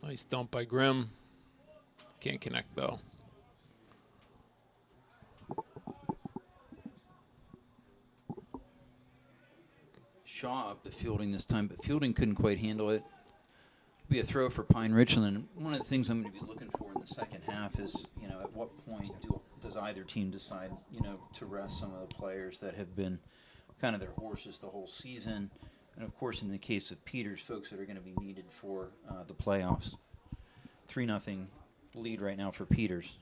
Nice dump by Grimm. Can't connect though. Shaw up to Fielding this time, but Fielding couldn't quite handle it. Be a throw for Pine-Richland. One of the things I'm going to be looking for in the second half is, at what point does either team decide, to rest some of the players that have been kind of their horses the whole season. And, of course, in the case of Peters, folks that are going to be needed for the playoffs. 3-0 lead right now for Peters.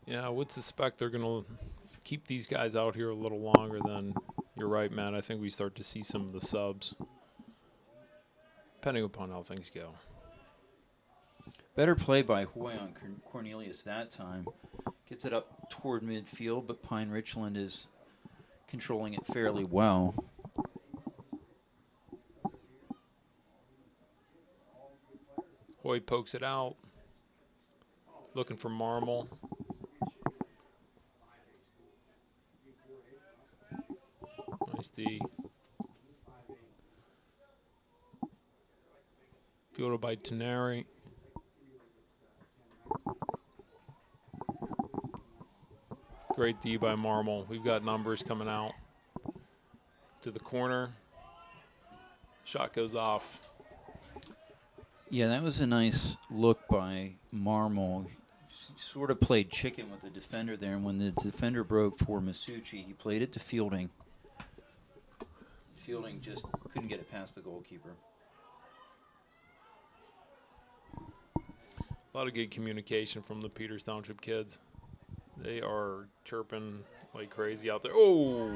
Yeah, I would suspect they're going to keep these guys out here a little longer than, you're right, Matt. I think we start to see some of the subs, depending upon how things go. Better play by Hoy on Cornelius that time. Gets it up toward midfield, but Pine-Richland is controlling it fairly well. Hoy pokes it out. Looking for Marmol. Nice D. Fielded by Teneri. Great D by Marmol. We've got numbers coming out. To the corner. Shot goes off. Yeah, that was a nice look by Marmol. Sort of played chicken with the defender there, and when the defender broke for Masucci, he played it to Fielding. Fielding just couldn't get it past the goalkeeper. A lot of good communication from the Peters Township kids. They are chirping like crazy out there. Oh!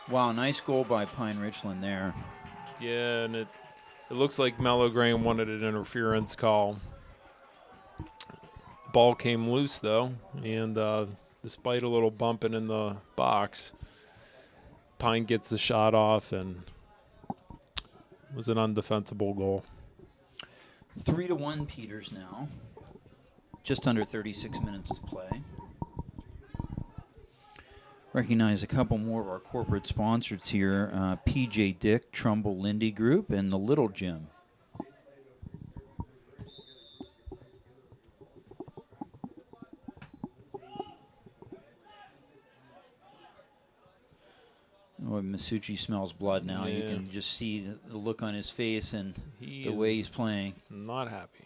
Wow, nice goal by Pine-Richland there. Yeah, and it looks like Mellow Graham wanted an interference call. The ball came loose, though, and despite a little bumping in the box, Pine gets the shot off, and it was an undefensible goal. 3-1 Peters now. Just under 36 minutes to play. Recognize a couple more of our corporate sponsors here. PJ Dick, Trumbull Lindy Group, and the Little Gym. Masucci smells blood now. You Yeah. can just see the look on his face and He the way is he's playing. not happy.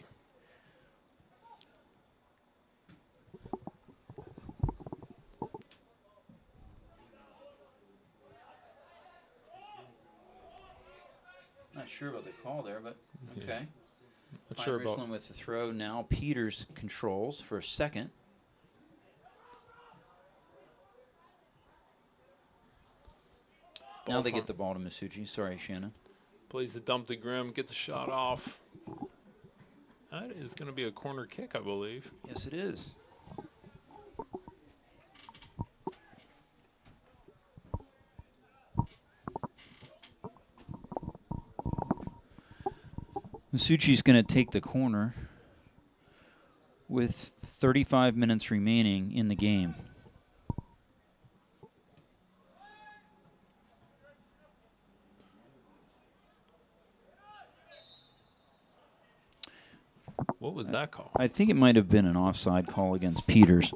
Not sure about the call there, but okay. Not sure about. Pine-Richland with the throw now. Peters controls for a second. Now they get the ball to Masucci. Sorry, Shannon. Plays the dump to Grimm, gets a shot off. That is going to be a corner kick, I believe. Yes, it is. Masucci's going to take the corner with 35 minutes remaining in the game. What was that call? I think it might have been an offside call against Peters.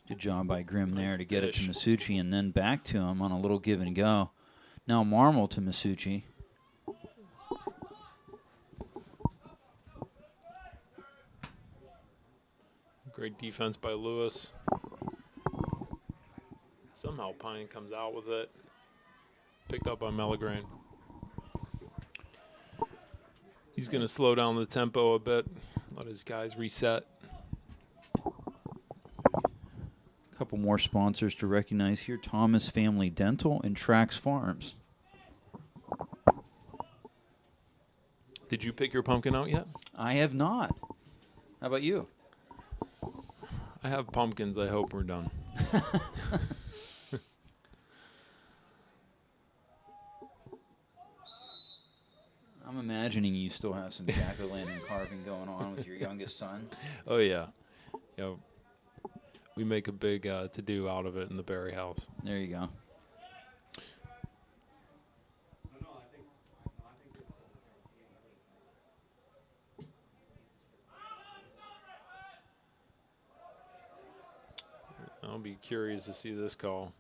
Good job by Grimm there to get it to Masucci and then back to him on a little give and go. Now Marmol to Masucci. Great defense by Lewis. Somehow Pine comes out with it. Picked up by Mellegrain. He's going to slow down the tempo a bit. Let his guys reset. A couple more sponsors to recognize here. Thomas Family Dental and Trax Farms. Did you pick your pumpkin out yet? I have not. How about you? I have pumpkins. I hope we're done. I'm imagining you still have some jack-o'-lantern carving going on with your youngest son. Oh, yeah. Yeah. We make a big to-do out of it in the Berry house. There you go. I'll be curious to see this call.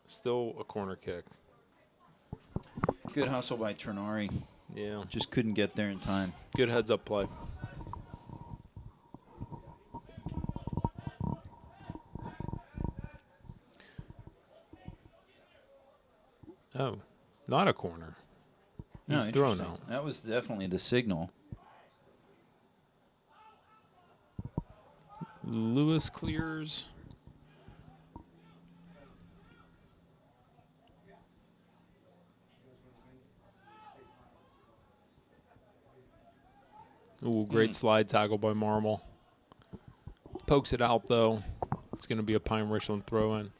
Still a corner kick. Good hustle by Ternari. Yeah. Just couldn't get there in time. Good heads-up play. Oh, not a corner. He's thrown interesting. out. That was definitely the signal. Lewis clears. Ooh, great slide tackle by Marmol. Pokes it out, though. It's going to be a Pine-Richland throw-in.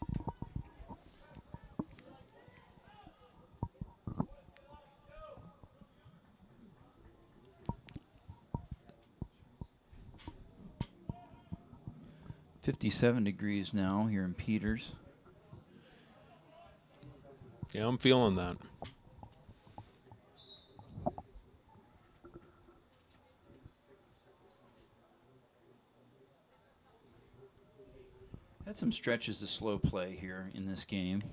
.57 degrees now here in Peters. Yeah, I'm feeling that. Had some stretches of slow play here in this game.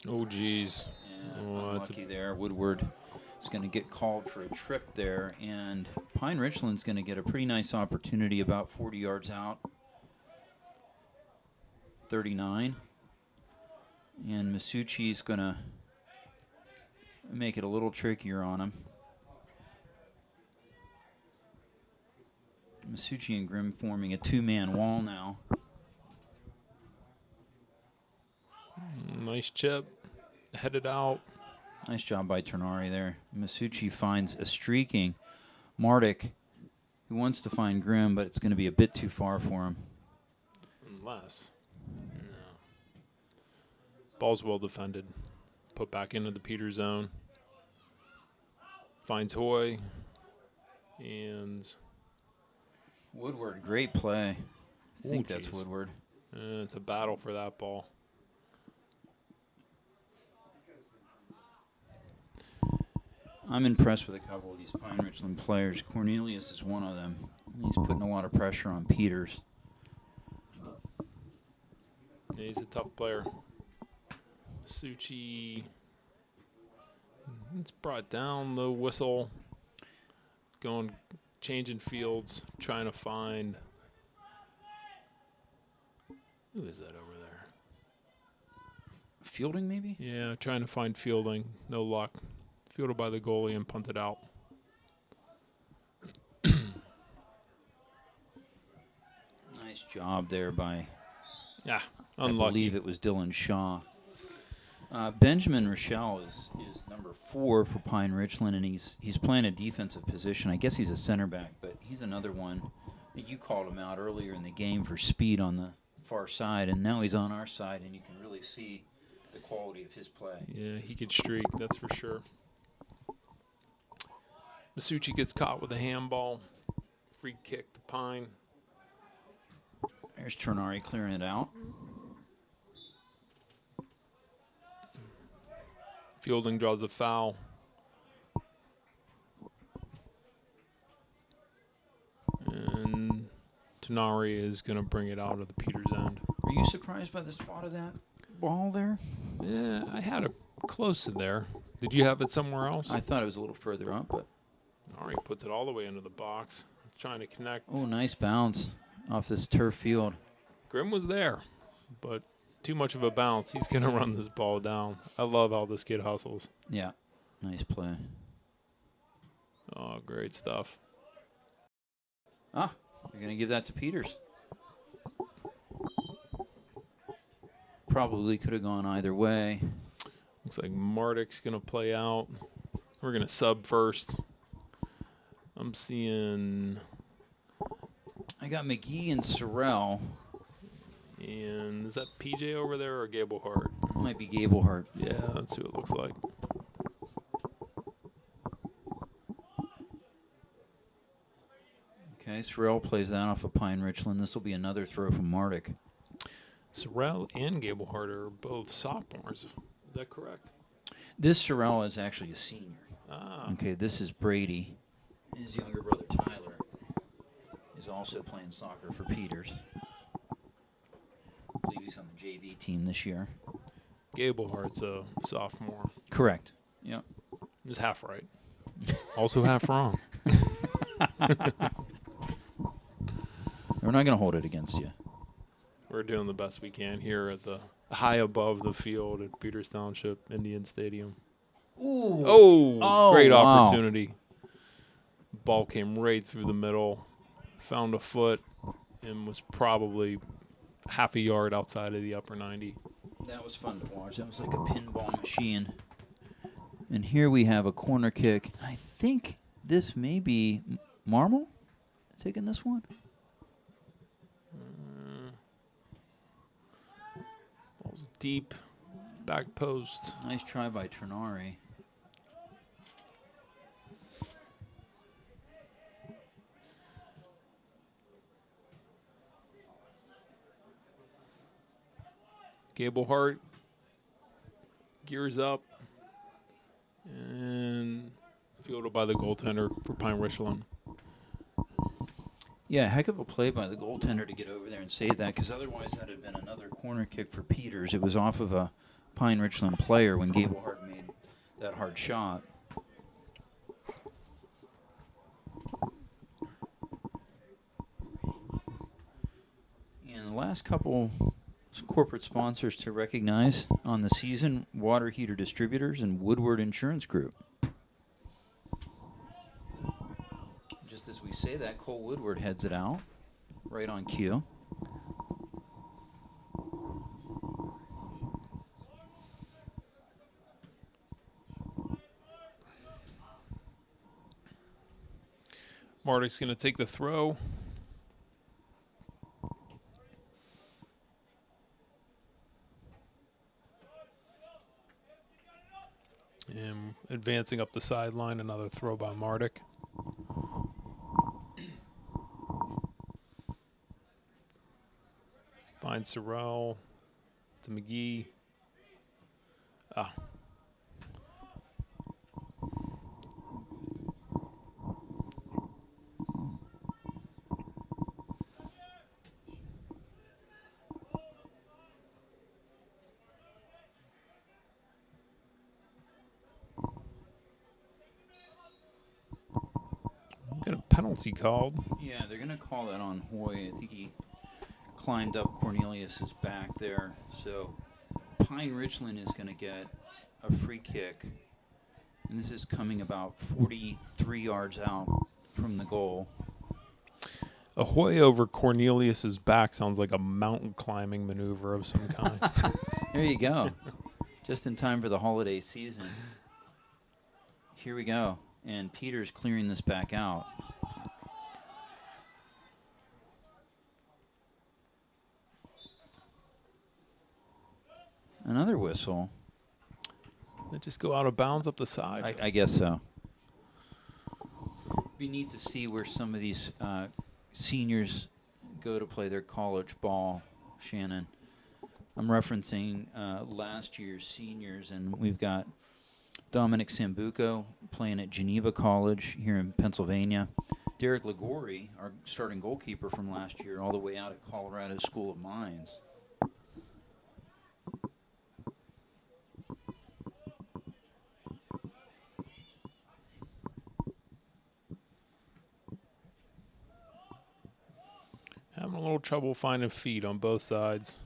Oh, geez. Yeah, Oh, that's unlucky there. Woodward is going to get called for a trip there, and Pine-Richland's going to get a pretty nice opportunity about 40 yards out. 39. And Masucci's going to make it a little trickier on him. Masucci and Grimm forming a two-man wall now. nice chip. Headed out. Nice job by Ternari there. Masucci finds a streaking Mardik, who wants to find Grimm, but it's going to be a bit too far for him. Unless. No. Ball's well defended. Put back into the Peter zone. Finds Hoy. And Woodward, great play. I think Ooh, that's geez. Woodward. It's a battle for that ball. I'm impressed with a couple of these Pine-Richland players. Cornelius is one of them. He's putting a lot of pressure on Peters. Yeah, he's a tough player. Suchi. It's brought down the whistle. Going, changing fields, trying to find. Who is that over there? Fielding, maybe? Yeah, trying to find Fielding. No luck. Fielded by the goalie and punted out. Nice job there by, Yeah, I unlucky. believe it was Dylan Shaw. Benjamin Rochelle is number 4 for Pine-Richland, and he's playing a defensive position. I guess he's a center back, but he's another one that you called him out earlier in the game for speed on the far side, and now he's on our side, and you can really see the quality of his play. Yeah, he could streak, that's for sure. Masucci gets caught with a handball. Free kick to Pine. There's Ternari clearing it out. Fielding draws a foul. And Tenari is going to bring it out of the Peters end. Are you surprised by the spot of that ball there? Yeah, I had it close to there. Did you have it somewhere else? I thought it was a little further up, but Tenari puts it all the way into the box. Trying to connect. oh, nice bounce off this turf field. Grimm was there, but too much of a bounce. He's going to run this ball down. I love how this kid hustles. Yeah, nice play. Oh, great stuff. Ah, you're going to give that to Peters. Probably could have gone either way. Looks like Mardik's going to play out. We're going to sub first. I'm seeing... I got McGee and Sorrell. And is that PJ over there or Gable Hart? Might be Gablehart. Yeah, that's who it looks like. Okay, Sorrell plays that off of Pine-Richland. This will be another throw from Mardik. Sorrell and Gable Hart are both sophomores. Is that correct? This Sorrell is actually a senior. Ah, Okay, this is Brady. His younger brother Tyler is also playing soccer for Peters. I believe he's on the JV team this year. Gable Hart's a sophomore. Correct. Yep. He's half right. Also half wrong. We're not going to hold it against you. We're doing the best we can here at the high above the field at Peters Township Indian Stadium. Ooh. Oh, great wow. opportunity. Ball came right through the middle, found a foot, and was probably half a yard outside of the upper 90. That was fun to watch. That was like a pinball machine. And here we have a corner kick. I think this may be Marmol taking this one. Ball's deep, back post. Nice try by Ternari. Gable Hart gears up and fielded by the goaltender for Pine-Richland. Yeah, heck of a play by the goaltender to get over there and save that, because otherwise that had been another corner kick for Peters. It was off of a Pine-Richland player when Gable Hart made that hard shot. And the last couple corporate sponsors to recognize on the season: Water Heater Distributors and Woodward Insurance Group. Just as we say that, Cole Woodward heads it out, right on cue. Mardick's going to take the throw. And advancing up the sideline, another throw by Mardick. Finds Sorrell to McGee. Ah. Got a penalty called. Yeah, they're going to call that on Hoy. I think he climbed up Cornelius's back there. So Pine-Richland is going to get a free kick. And this is coming about 43 yards out from the goal. Ahoy over Cornelius's back sounds like a mountain climbing maneuver of some kind. There you go. Just in time for the holiday season. Here we go. And Peter's clearing this back out. Another whistle. They just go out of bounds up the side. I guess so. Be neat to see where some of these seniors go to play their college ball, Shannon. I'm referencing last year's seniors, and we've got Dominic Sambuco playing at Geneva College here in Pennsylvania. Derek Ligori, our starting goalkeeper from last year, all the way out at Colorado School of Mines. Having a little trouble finding feet on both sides.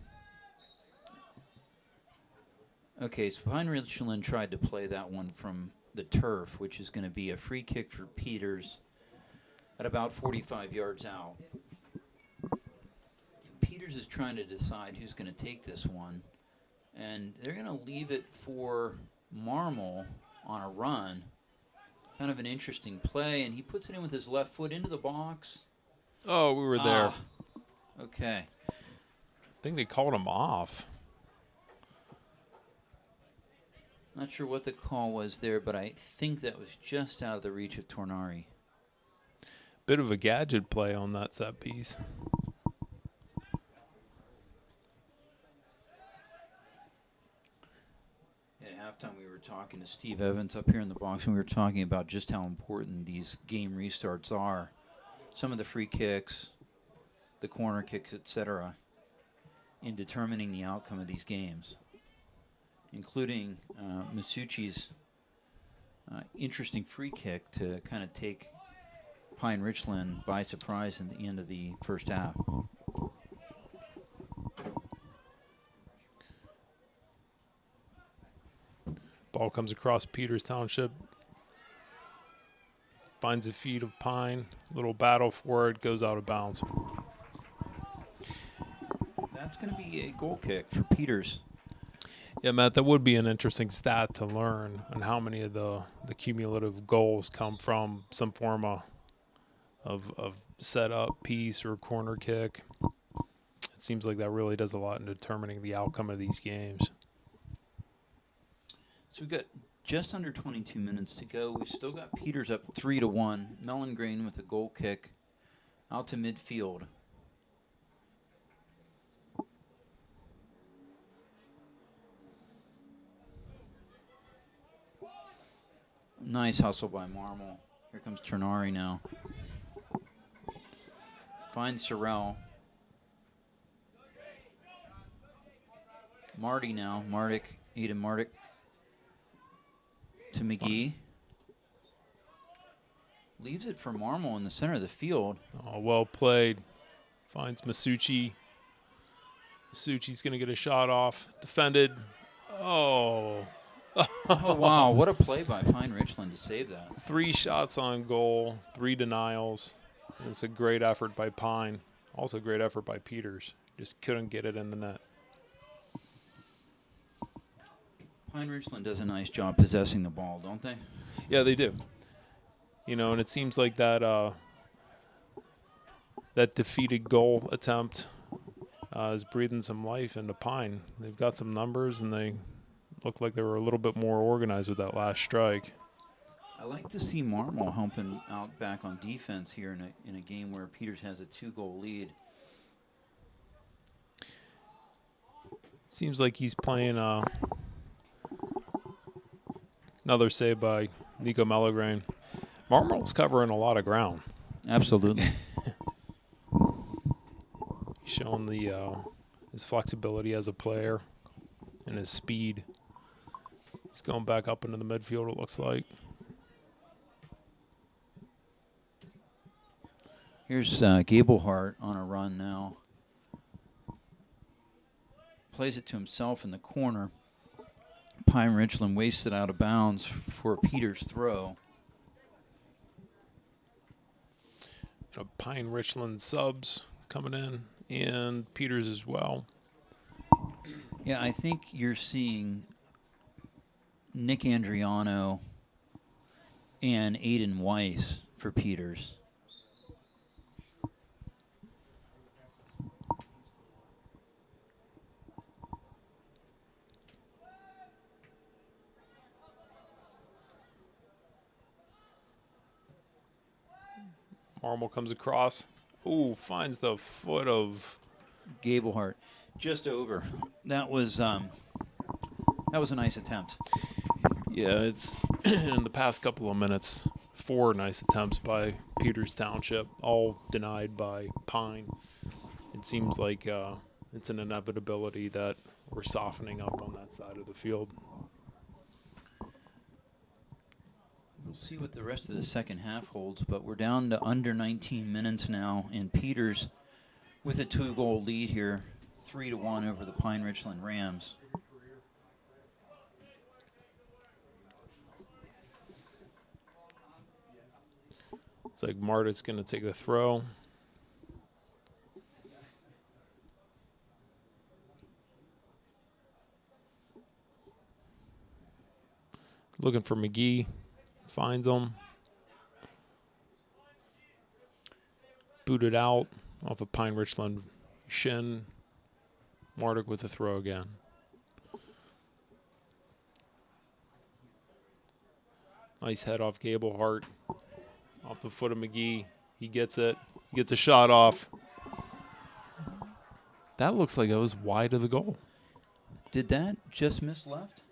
Okay, so Pine-Richland tried to play that one from the turf, which is going to be a free kick for Peters at about 45 yards out. And Peters is trying to decide who's going to take this one, and they're going to leave it for Marmol on a run. Kind of an interesting play, and he puts it in with his left foot into the box. Oh, we were there. Okay. I think they called him off. Not sure what the call was there, but I think that was just out of the reach of Tornari. Bit of a gadget play on that set piece. At halftime, we were talking to Steve Evans up here in the box, and we were talking about just how important these game restarts are. Some of the free kicks, the corner kicks, etc., in determining the outcome of these games, including Masucci's interesting free kick to kind of take Pine-Richland by surprise in the end of the first half. Ball comes across Peters Township. Finds the feet of Pine. Little battle for it. Goes out of bounds. That's going to be a goal kick for Peters. Yeah, Matt, that would be an interesting stat to learn on how many of the cumulative goals come from some form of set-up piece or corner kick. It seems like that really does a lot in determining the outcome of these games. So we've got just under 22 minutes to go. We've still got Peters up 3-1. Mellengrain with a goal kick out to midfield. Nice hustle by Marmol. Here comes Ternari now. Finds Sorrell. Marty now. Eden Mardick to McGee. Leaves it for Marmol in the center of the field. Oh, well played. Finds Masucci. Masucci's going to get a shot off. Defended. Oh. Oh, wow. What a play by Pine-Richland to save that. 3 shots on goal, 3 denials. And it's a great effort by Pine. Also a great effort by Peters. Just couldn't get it in the net. Pine-Richland does a nice job possessing the ball, don't they? Yeah, they do. You know, and it seems like that that defeated goal attempt is breathing some life into Pine. They've got some numbers, and they look like they were a little bit more organized with that last strike. I like to see Marmol helping out back on defense here in a game where Peters has a 2-goal lead. Seems like he's playing another save by Nico Mellegrain. Marmol's covering a lot of ground. Absolutely. He's showing his flexibility as a player and his speed. He's going back up into the midfield, it looks like. Here's Gablehart on a run now. Plays it to himself in the corner. Pine-Richland wastes it out of bounds for Peters' throw. Pine-Richland subs coming in, and Peters as well. Yeah, I think you're seeing Nick Andriano and Aiden Weiss for Peters. Marmol comes across. Ooh, finds the foot of Gablehart. Just over. That was a nice attempt. Yeah, it's in the past couple of minutes, 4 nice attempts by Peters Township, all denied by Pine. It seems like it's an inevitability that we're softening up on that side of the field. We'll see what the rest of the second half holds, but we're down to under 19 minutes now, and Peters with a 2-goal lead here, 3-1 over the Pine-Richland Rams. It's like Marta's going to take the throw. Looking for McGee. Finds him. Booted out off of Pine-Richland shin. Martic with the throw again. Nice head off Gablehart. Off the foot of McGee. He gets it. He gets a shot off. That looks like it was wide of the goal. Did that just miss left?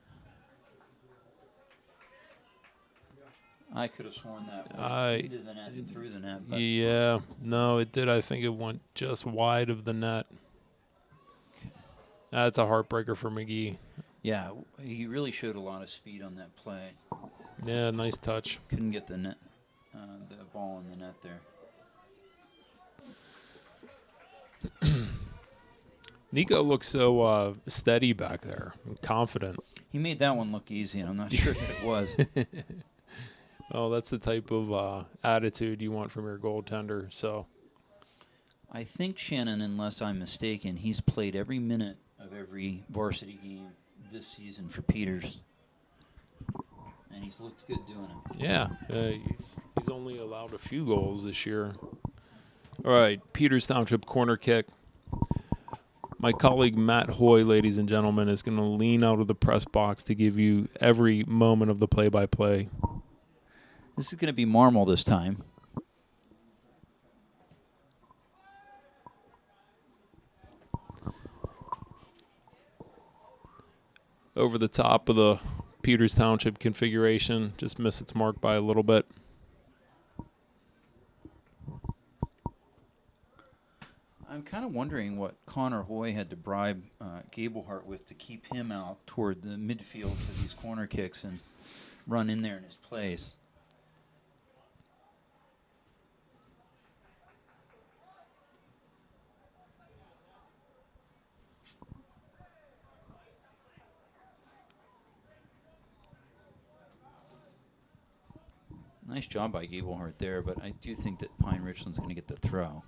I could have sworn that went into the net and through the net. But Yeah, no, it did. I think it went just wide of the net. That's a heartbreaker for McGee. yeah, he really showed a lot of speed on that play. Yeah, nice touch. Couldn't get the net, the ball in the net there. Nico looks so steady back there and confident. He made that one look easy, and I'm not sure that it was. Oh, that's the type of attitude you want from your goaltender. So I think Shannon, unless I'm mistaken, he's played every minute of every varsity game this season for Peters, and he's looked good doing it. yeah, he's only allowed a few goals this year. All right, Peters Township corner kick. My colleague Matt Hoy, ladies and gentlemen, is going to lean out of the press box to give you every moment of the play-by-play. This is going to be Marmol this time. Over the top of the Peters Township configuration, just missed its mark by a little bit. I'm kind of wondering what Connor Hoy had to bribe Gablehart with to keep him out toward the midfield for these corner kicks and run in there in his place. Nice job by Gablehart there, but I do think that Pine-Richland's going to get the throw.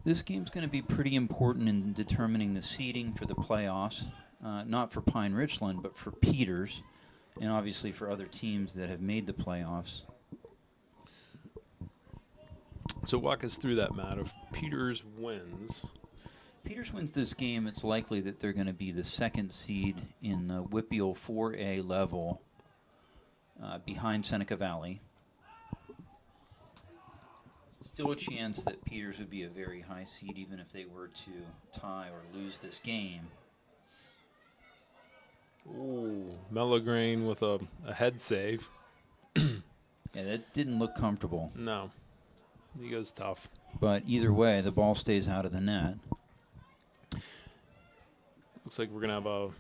This game's going to be pretty important in determining the seeding for the playoffs, not for Pine-Richland, but for Peters, and obviously for other teams that have made the playoffs. So walk us through that, Matt. If Peters wins this game, it's likely that they're going to be the second seed in the WPIAL 4A level behind Seneca Valley. Still a chance that Peters would be a very high seed even if they were to tie or lose this game. Ooh, Mellagrain with a head save. Yeah, that didn't look comfortable. No, he goes tough. But either way, the ball stays out of the net. Looks like we're going to have a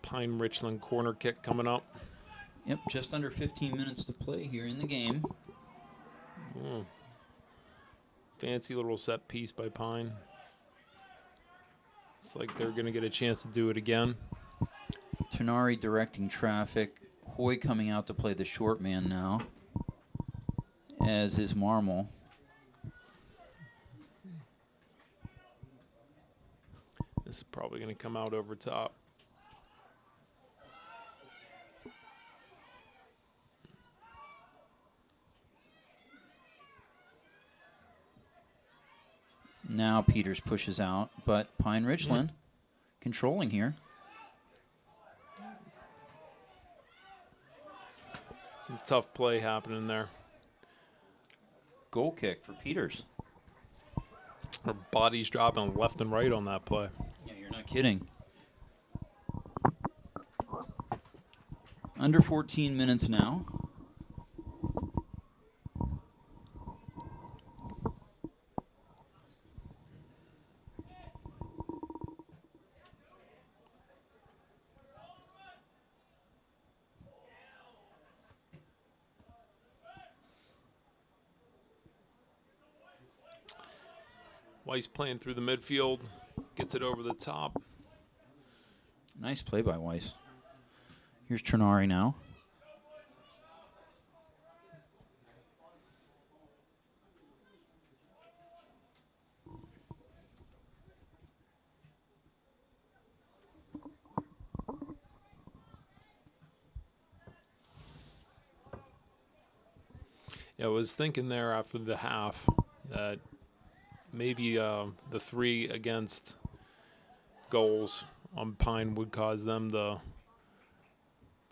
Pine-Richland corner kick coming up. Yep, just under 15 minutes to play here in the game. Mm. Fancy little set piece by Pine. It's like they're going to get a chance to do it again. Tenari directing traffic. Hoy coming out to play the short man now, as is Marmol. This is probably going to come out over top. Now Peters pushes out, but Pine-Richland controlling here. Some tough play happening there. Goal kick for Peters. Her body's dropping left and right on that play. Yeah, you're not kidding. Under 14 minutes now. Weiss playing through the midfield, gets it over the top. Nice play by Weiss. Here's Trinari now. Yeah, I was thinking there after the half that maybe the 3 against goals on Pine would cause them to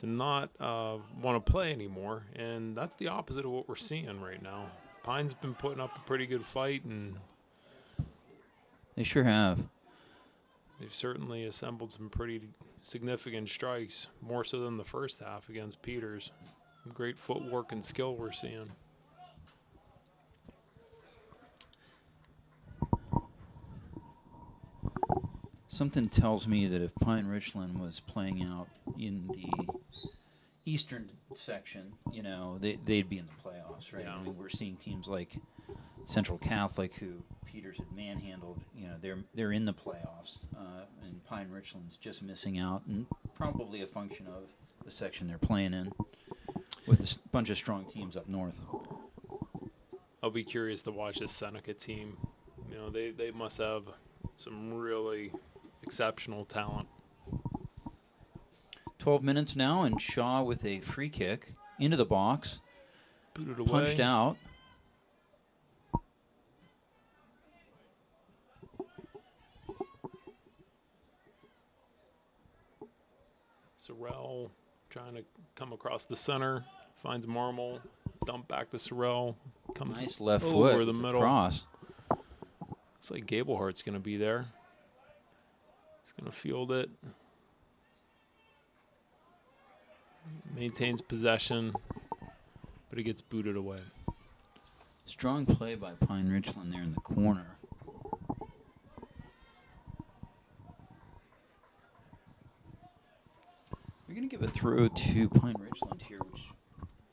not want to play anymore, and that's the opposite of what we're seeing right now. Pine's been putting up a pretty good fight, and They sure have. they've certainly assembled some pretty significant strikes, more so than the first half against Peters. Some great footwork and skill we're seeing. Something tells me that if Pine-Richland was playing out in the eastern section, you know, they'd be in the playoffs, right? Yeah. I mean, we're seeing teams like Central Catholic, who Peters had manhandled. You know, they're in the playoffs, and Pine-Richland's just missing out, and probably a function of the section they're playing in, with a bunch of strong teams up north. I'll be curious to watch this Seneca team. You know, they must have some really exceptional talent. 12 minutes now, and Shaw with a free kick into the box, Booted away. punched out. Sorrell trying to come across the center, finds Marmol, dump back to Sorrell, comes Nice left over foot the with middle. cross. Looks like Gablehart's going to be there. He's going to field it. Maintains possession, but he gets booted away. Strong play by Pine-Richland there in the corner. We're going to give a throw to Pine-Richland here, which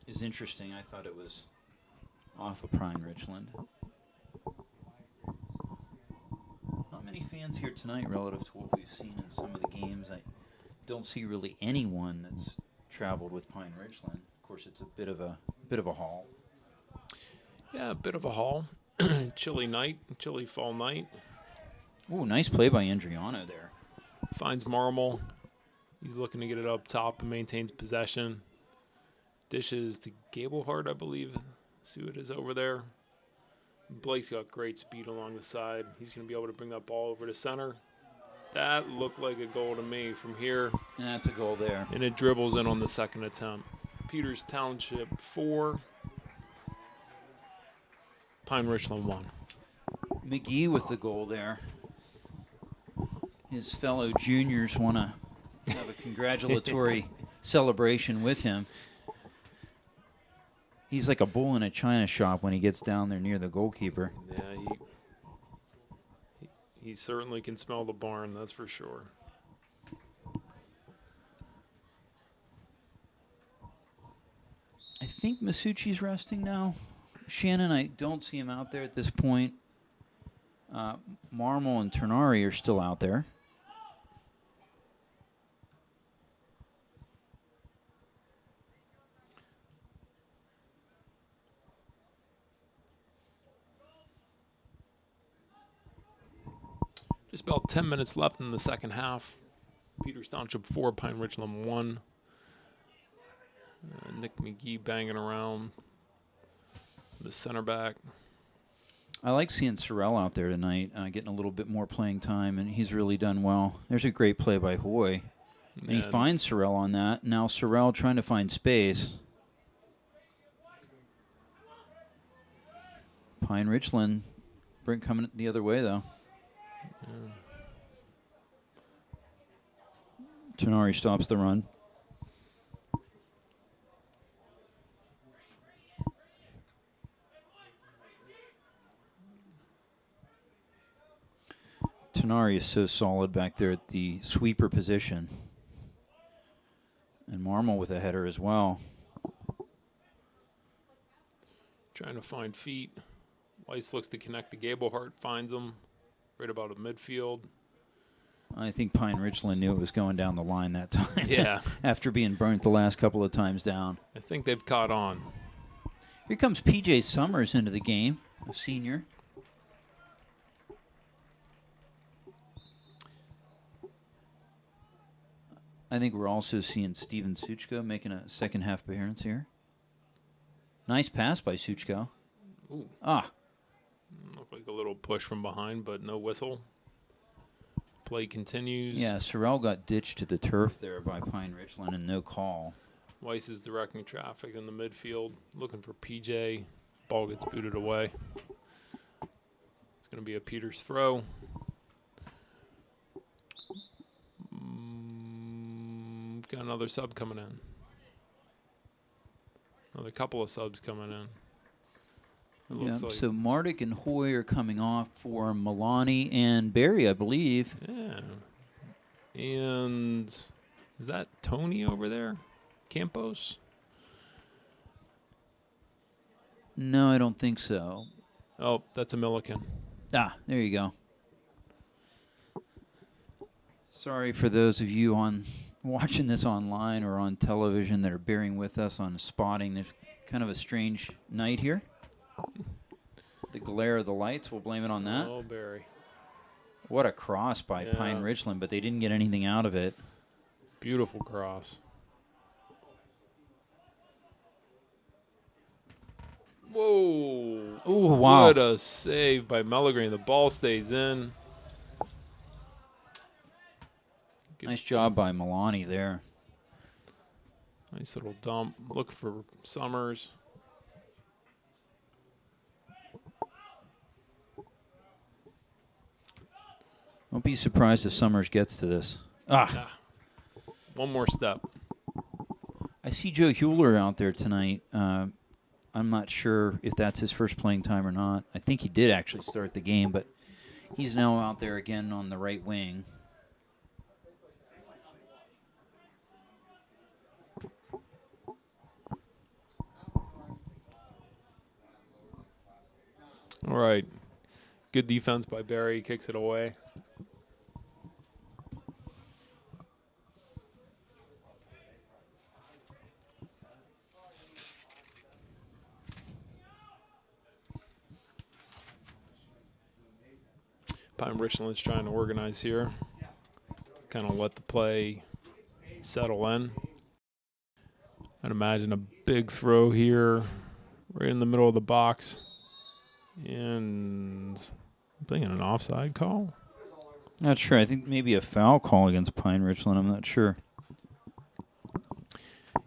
is interesting. I thought it was off of Pine-Richland. Not many fans here tonight relative to what we've seen in some of the games. I don't see really anyone that's traveled with Pine-Richland. Of course, it's a bit of a haul. Yeah, a bit of a haul. chilly night, chilly fall night. Ooh, nice play by Andriano there. Finds Marmol. He's looking to get it up top and maintains possession. Dishes to Gablehart, I believe. See what it is over there. Blake's got great speed along the side. He's going to be able to bring that ball over to center. That looked like a goal to me from here. That's a goal there. And it dribbles in on the second attempt. Peters Township 4. Pine-Richland 1. McGee with the goal there. His fellow juniors want to have a congratulatory celebration with him. He's like a bull in a china shop when he gets down there near the goalkeeper. Yeah, he certainly can smell the barn, that's for sure. I think Masucci's resting now. Shannon, I don't see him out there at this point. Marmol and Ternari are still out there. Just about 10 minutes left in the second half. Peters Township 4, Pine-Richland 1. Nick McGee banging around. The center back. I like seeing Sorrell out there tonight, getting a little bit more playing time, and he's really done well. There's a great play by Hoy. And he finds Sorrell on that. Now Sorrell trying to find space. Pine-Richland coming the other way, though. Ternari stops the run. Ternari is so solid back there at the sweeper position. And Marmol with a header as well. Trying to find feet. Weiss looks to connect to Gablehart, finds him right about at midfield. I think Pine-Richland knew it was going down the line that time. Yeah. After being burnt the last couple of times down. I think they've caught on. Here comes P.J. Summers into the game, a senior. I think we're also seeing Steven Suchko making a second half appearance here. Nice pass by Suchko. Ooh. Ah. Looked like a little push from behind, but no whistle. Play continues. Yeah, Sorrell got ditched to the turf there by Pine-Richland and no call. Weiss is directing traffic in the midfield, looking for PJ. Ball gets booted away. It's going to be a Peters throw. Got another sub coming in. Another couple of subs coming in. It looks like. So Mardick and Hoy are coming off for Milani and Barry, I believe. Yeah. And is that Tony over there? Campos? No, I don't think so. Oh, that's a Milliken. Ah, there you go. Sorry for those of you watching this online or on television that are bearing with us on spotting. There's kind of a strange night here. The glare of the lights, we'll blame it on that. Oh, Barry. What a cross by Pine-Richland, but they didn't get anything out of it. Beautiful cross. Whoa. Oh, wow. What a save by Mellegreen. The ball stays in. Nice job by Milani there. Nice little dump. Look for Summers. Don't be surprised if Summers gets to this. Ah. One more step. I see Joe Hewler out there tonight. I'm not sure if that's his first playing time or not. I think he did actually start the game, but he's now out there again on the right wing. All right. Good defense by Barry. Kicks it away. Pine-Richland's trying to organize here. Kind of let the play settle in. I'd imagine a big throw here, right in the middle of the box. And I'm thinking an offside call. Not sure. I think maybe a foul call against Pine-Richland. I'm not sure.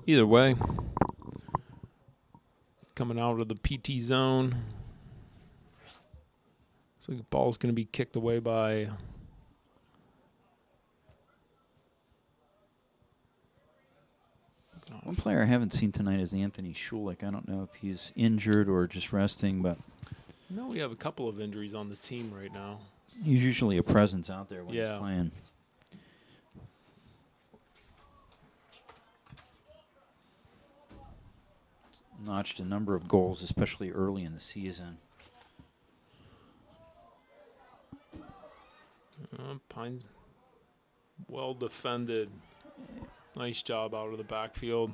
Either way, coming out of the PT zone. Looks like the ball's going to be kicked away by One player I haven't seen tonight is Anthony Schulich. I don't know if he's injured or just resting, but No, we have a couple of injuries on the team right now. he's usually a presence out there when he's Yeah. playing. Notched a number of goals, especially early in the season. Pine, well defended. Nice job out of the backfield.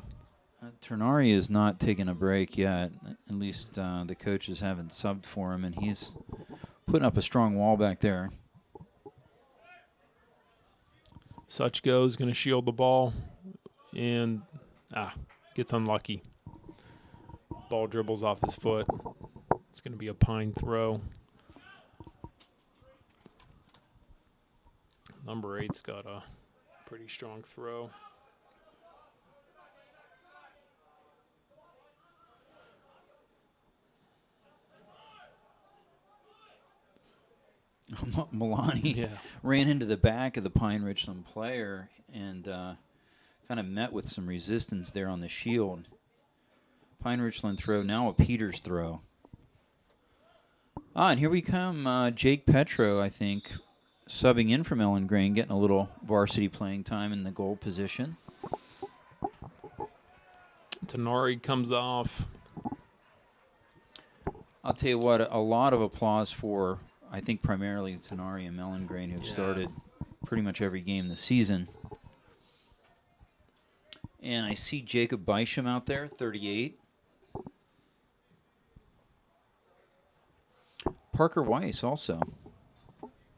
Ternari is not taking a break yet. At least the coaches haven't subbed for him, and he's putting up a strong wall back there. Suchko is going to shield the ball and gets unlucky. Ball dribbles off his foot. It's going to be a Pine throw. Number 8's got a pretty strong throw. Milani ran into the back of the Pine-Richland player and kind of met with some resistance there on the shield. Pine-Richland throw, now a Peters throw. And here we come, Jake Petro, I think, subbing in from Ellen Grain, getting a little varsity playing time in the goal position. Tenari comes off. I'll tell you what, a lot of applause for, I think, primarily Tenari and Mellengrain, who've started pretty much every game this season. And I see Jacob Beisham out there, 38. Parker Weiss also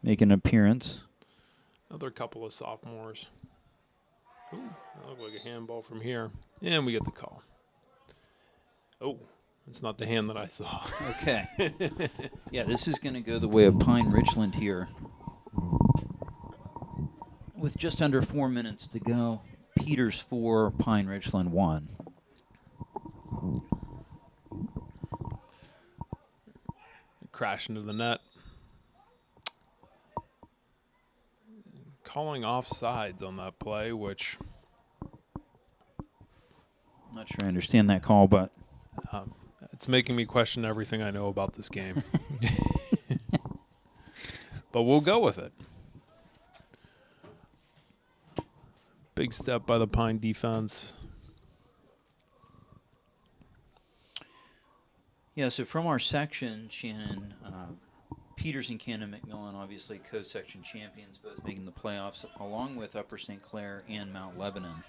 making an appearance. Another couple of sophomores. Ooh, that looked like a handball from here. And we get the call. Oh, it's not the hand that I saw. Okay. Yeah, this is going to go the way of Pine-Richland here. With just under 4 minutes to go, Peters 4, Pine-Richland 1. Crash into the net. Calling offsides on that play, which I'm not sure I understand that call, but it's making me question everything I know about this game. But we'll go with it. Big step by the Pine defense. yeah, so from our section, Shannon, Peters and Cannon McMillan, obviously co-section champions, both making the playoffs, along with Upper St. Clair and Mount Lebanon.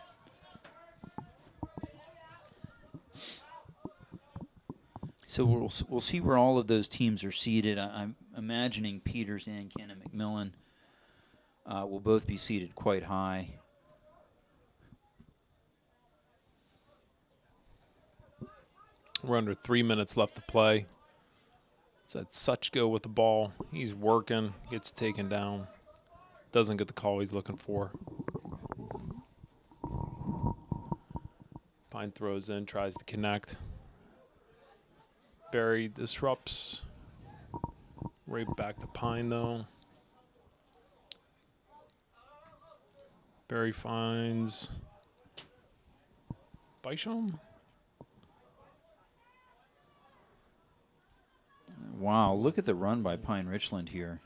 So we'll see where all of those teams are seated. I'm imagining Peters and Cannon McMillan will both be seated quite high. We're under 3 minutes left to play. It's at Suchko with the ball. He's working, gets taken down. Doesn't get the call he's looking for. Pine throws in, tries to connect. Barry disrupts. Right back to Pine, though. Barry finds Beisham. Wow, look at the run by Pine-Richland here.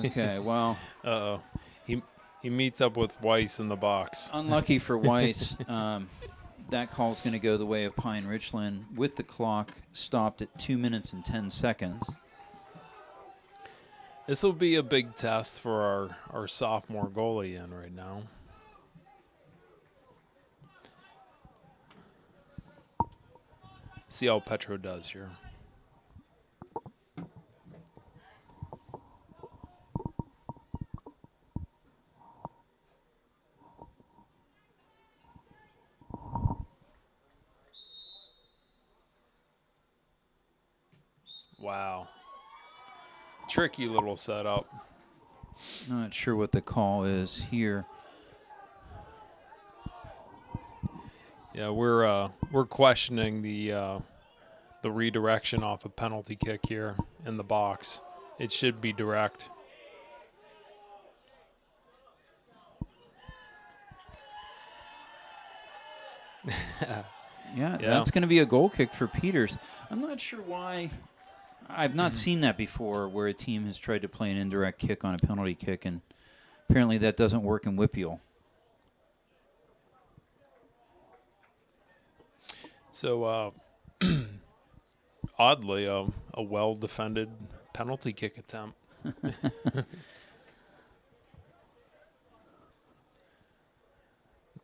Okay, well. Uh-oh. He meets up with Weiss in the box. Unlucky for Weiss. That call's going to go the way of Pine-Richland with the clock stopped at 2 minutes and 10 seconds. This will be a big test for our sophomore goalie in right now. See how Petro does here. Wow. Tricky little setup. Not sure what the call is here. Yeah, we're questioning the redirection off a penalty kick here in the box. It should be direct. Yeah, that's going to be a goal kick for Peters. I'm not sure why. I've not seen that before where a team has tried to play an indirect kick on a penalty kick, and apparently that doesn't work in Whippeal. So, oddly, a well-defended penalty kick attempt.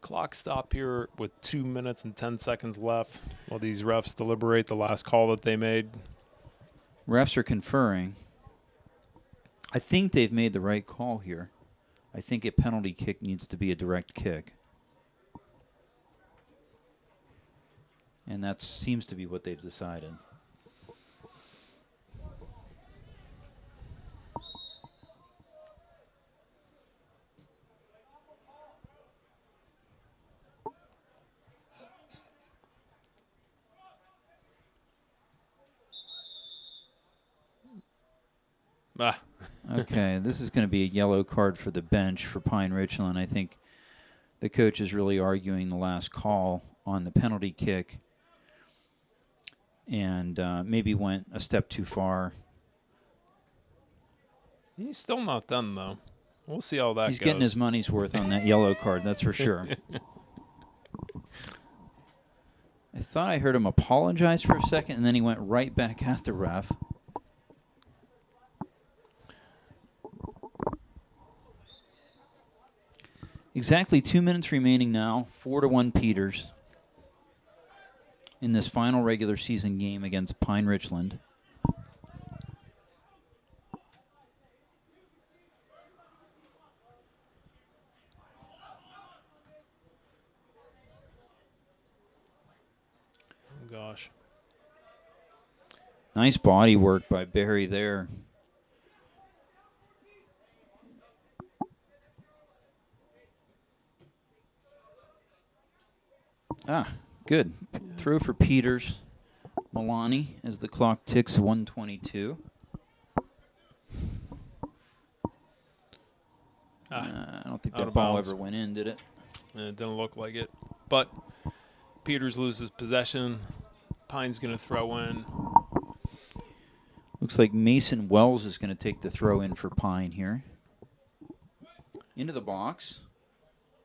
Clock stop here with 2 minutes and 10 seconds left while these refs deliberate the last call that they made. Refs are conferring. I think they've made the right call here. I think a penalty kick needs to be a direct kick. And that seems to be what they've decided. Ah. Okay, this is going to be a yellow card for the bench for Pine-Richland. I think the coach is really arguing the last call on the penalty kick and maybe went a step too far. He's still not done, though. We'll see how that He's goes. getting his money's worth on that yellow card, that's for sure. I thought I heard him apologize for a second, and then he went right back at the ref. Exactly 2 minutes remaining now, 4-1 Peters in this final regular season game against Pine-Richland. Oh, gosh. Nice body work by Barry there. Good. Throw for Peters. Milani as the clock ticks 1:22. I don't think Out that of ball bounds. ever went in, did it? It didn't look like it. But Peters loses possession. Pine's going to throw in. Looks like Mason Wells is going to take the throw in for Pine here. Into the box.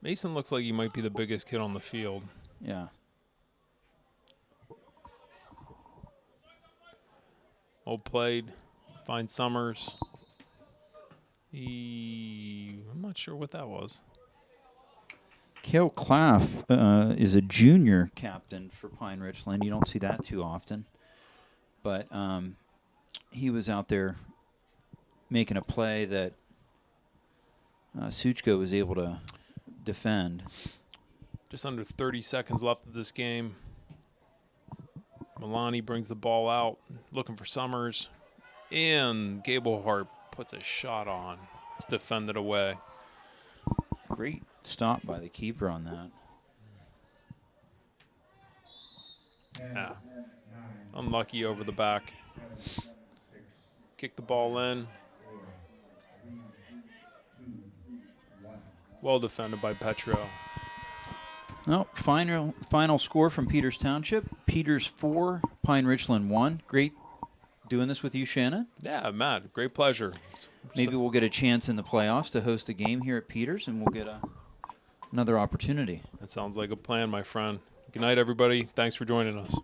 Mason looks like he might be the biggest kid on the field. Yeah. Old played. Finds Summers. I'm not sure what that was. Cale Claff is a junior captain for Pine-Richland. You don't see that too often. But he was out there making a play that Suchko was able to defend. Just under 30 seconds left of this game. Milani brings the ball out, looking for Summers. And Gablehart puts a shot on. It's defended away. Great stop by the keeper on that. Ah. Unlucky over the back. Kick the ball in. Well defended by Petro. No, final score from Peters Township. Peters 4, Pine-Richland 1. Great doing this with you, Shannon. Yeah, Matt, great pleasure. Maybe we'll get a chance in the playoffs to host a game here at Peters, and we'll get another opportunity. That sounds like a plan, my friend. Good night, everybody. Thanks for joining us.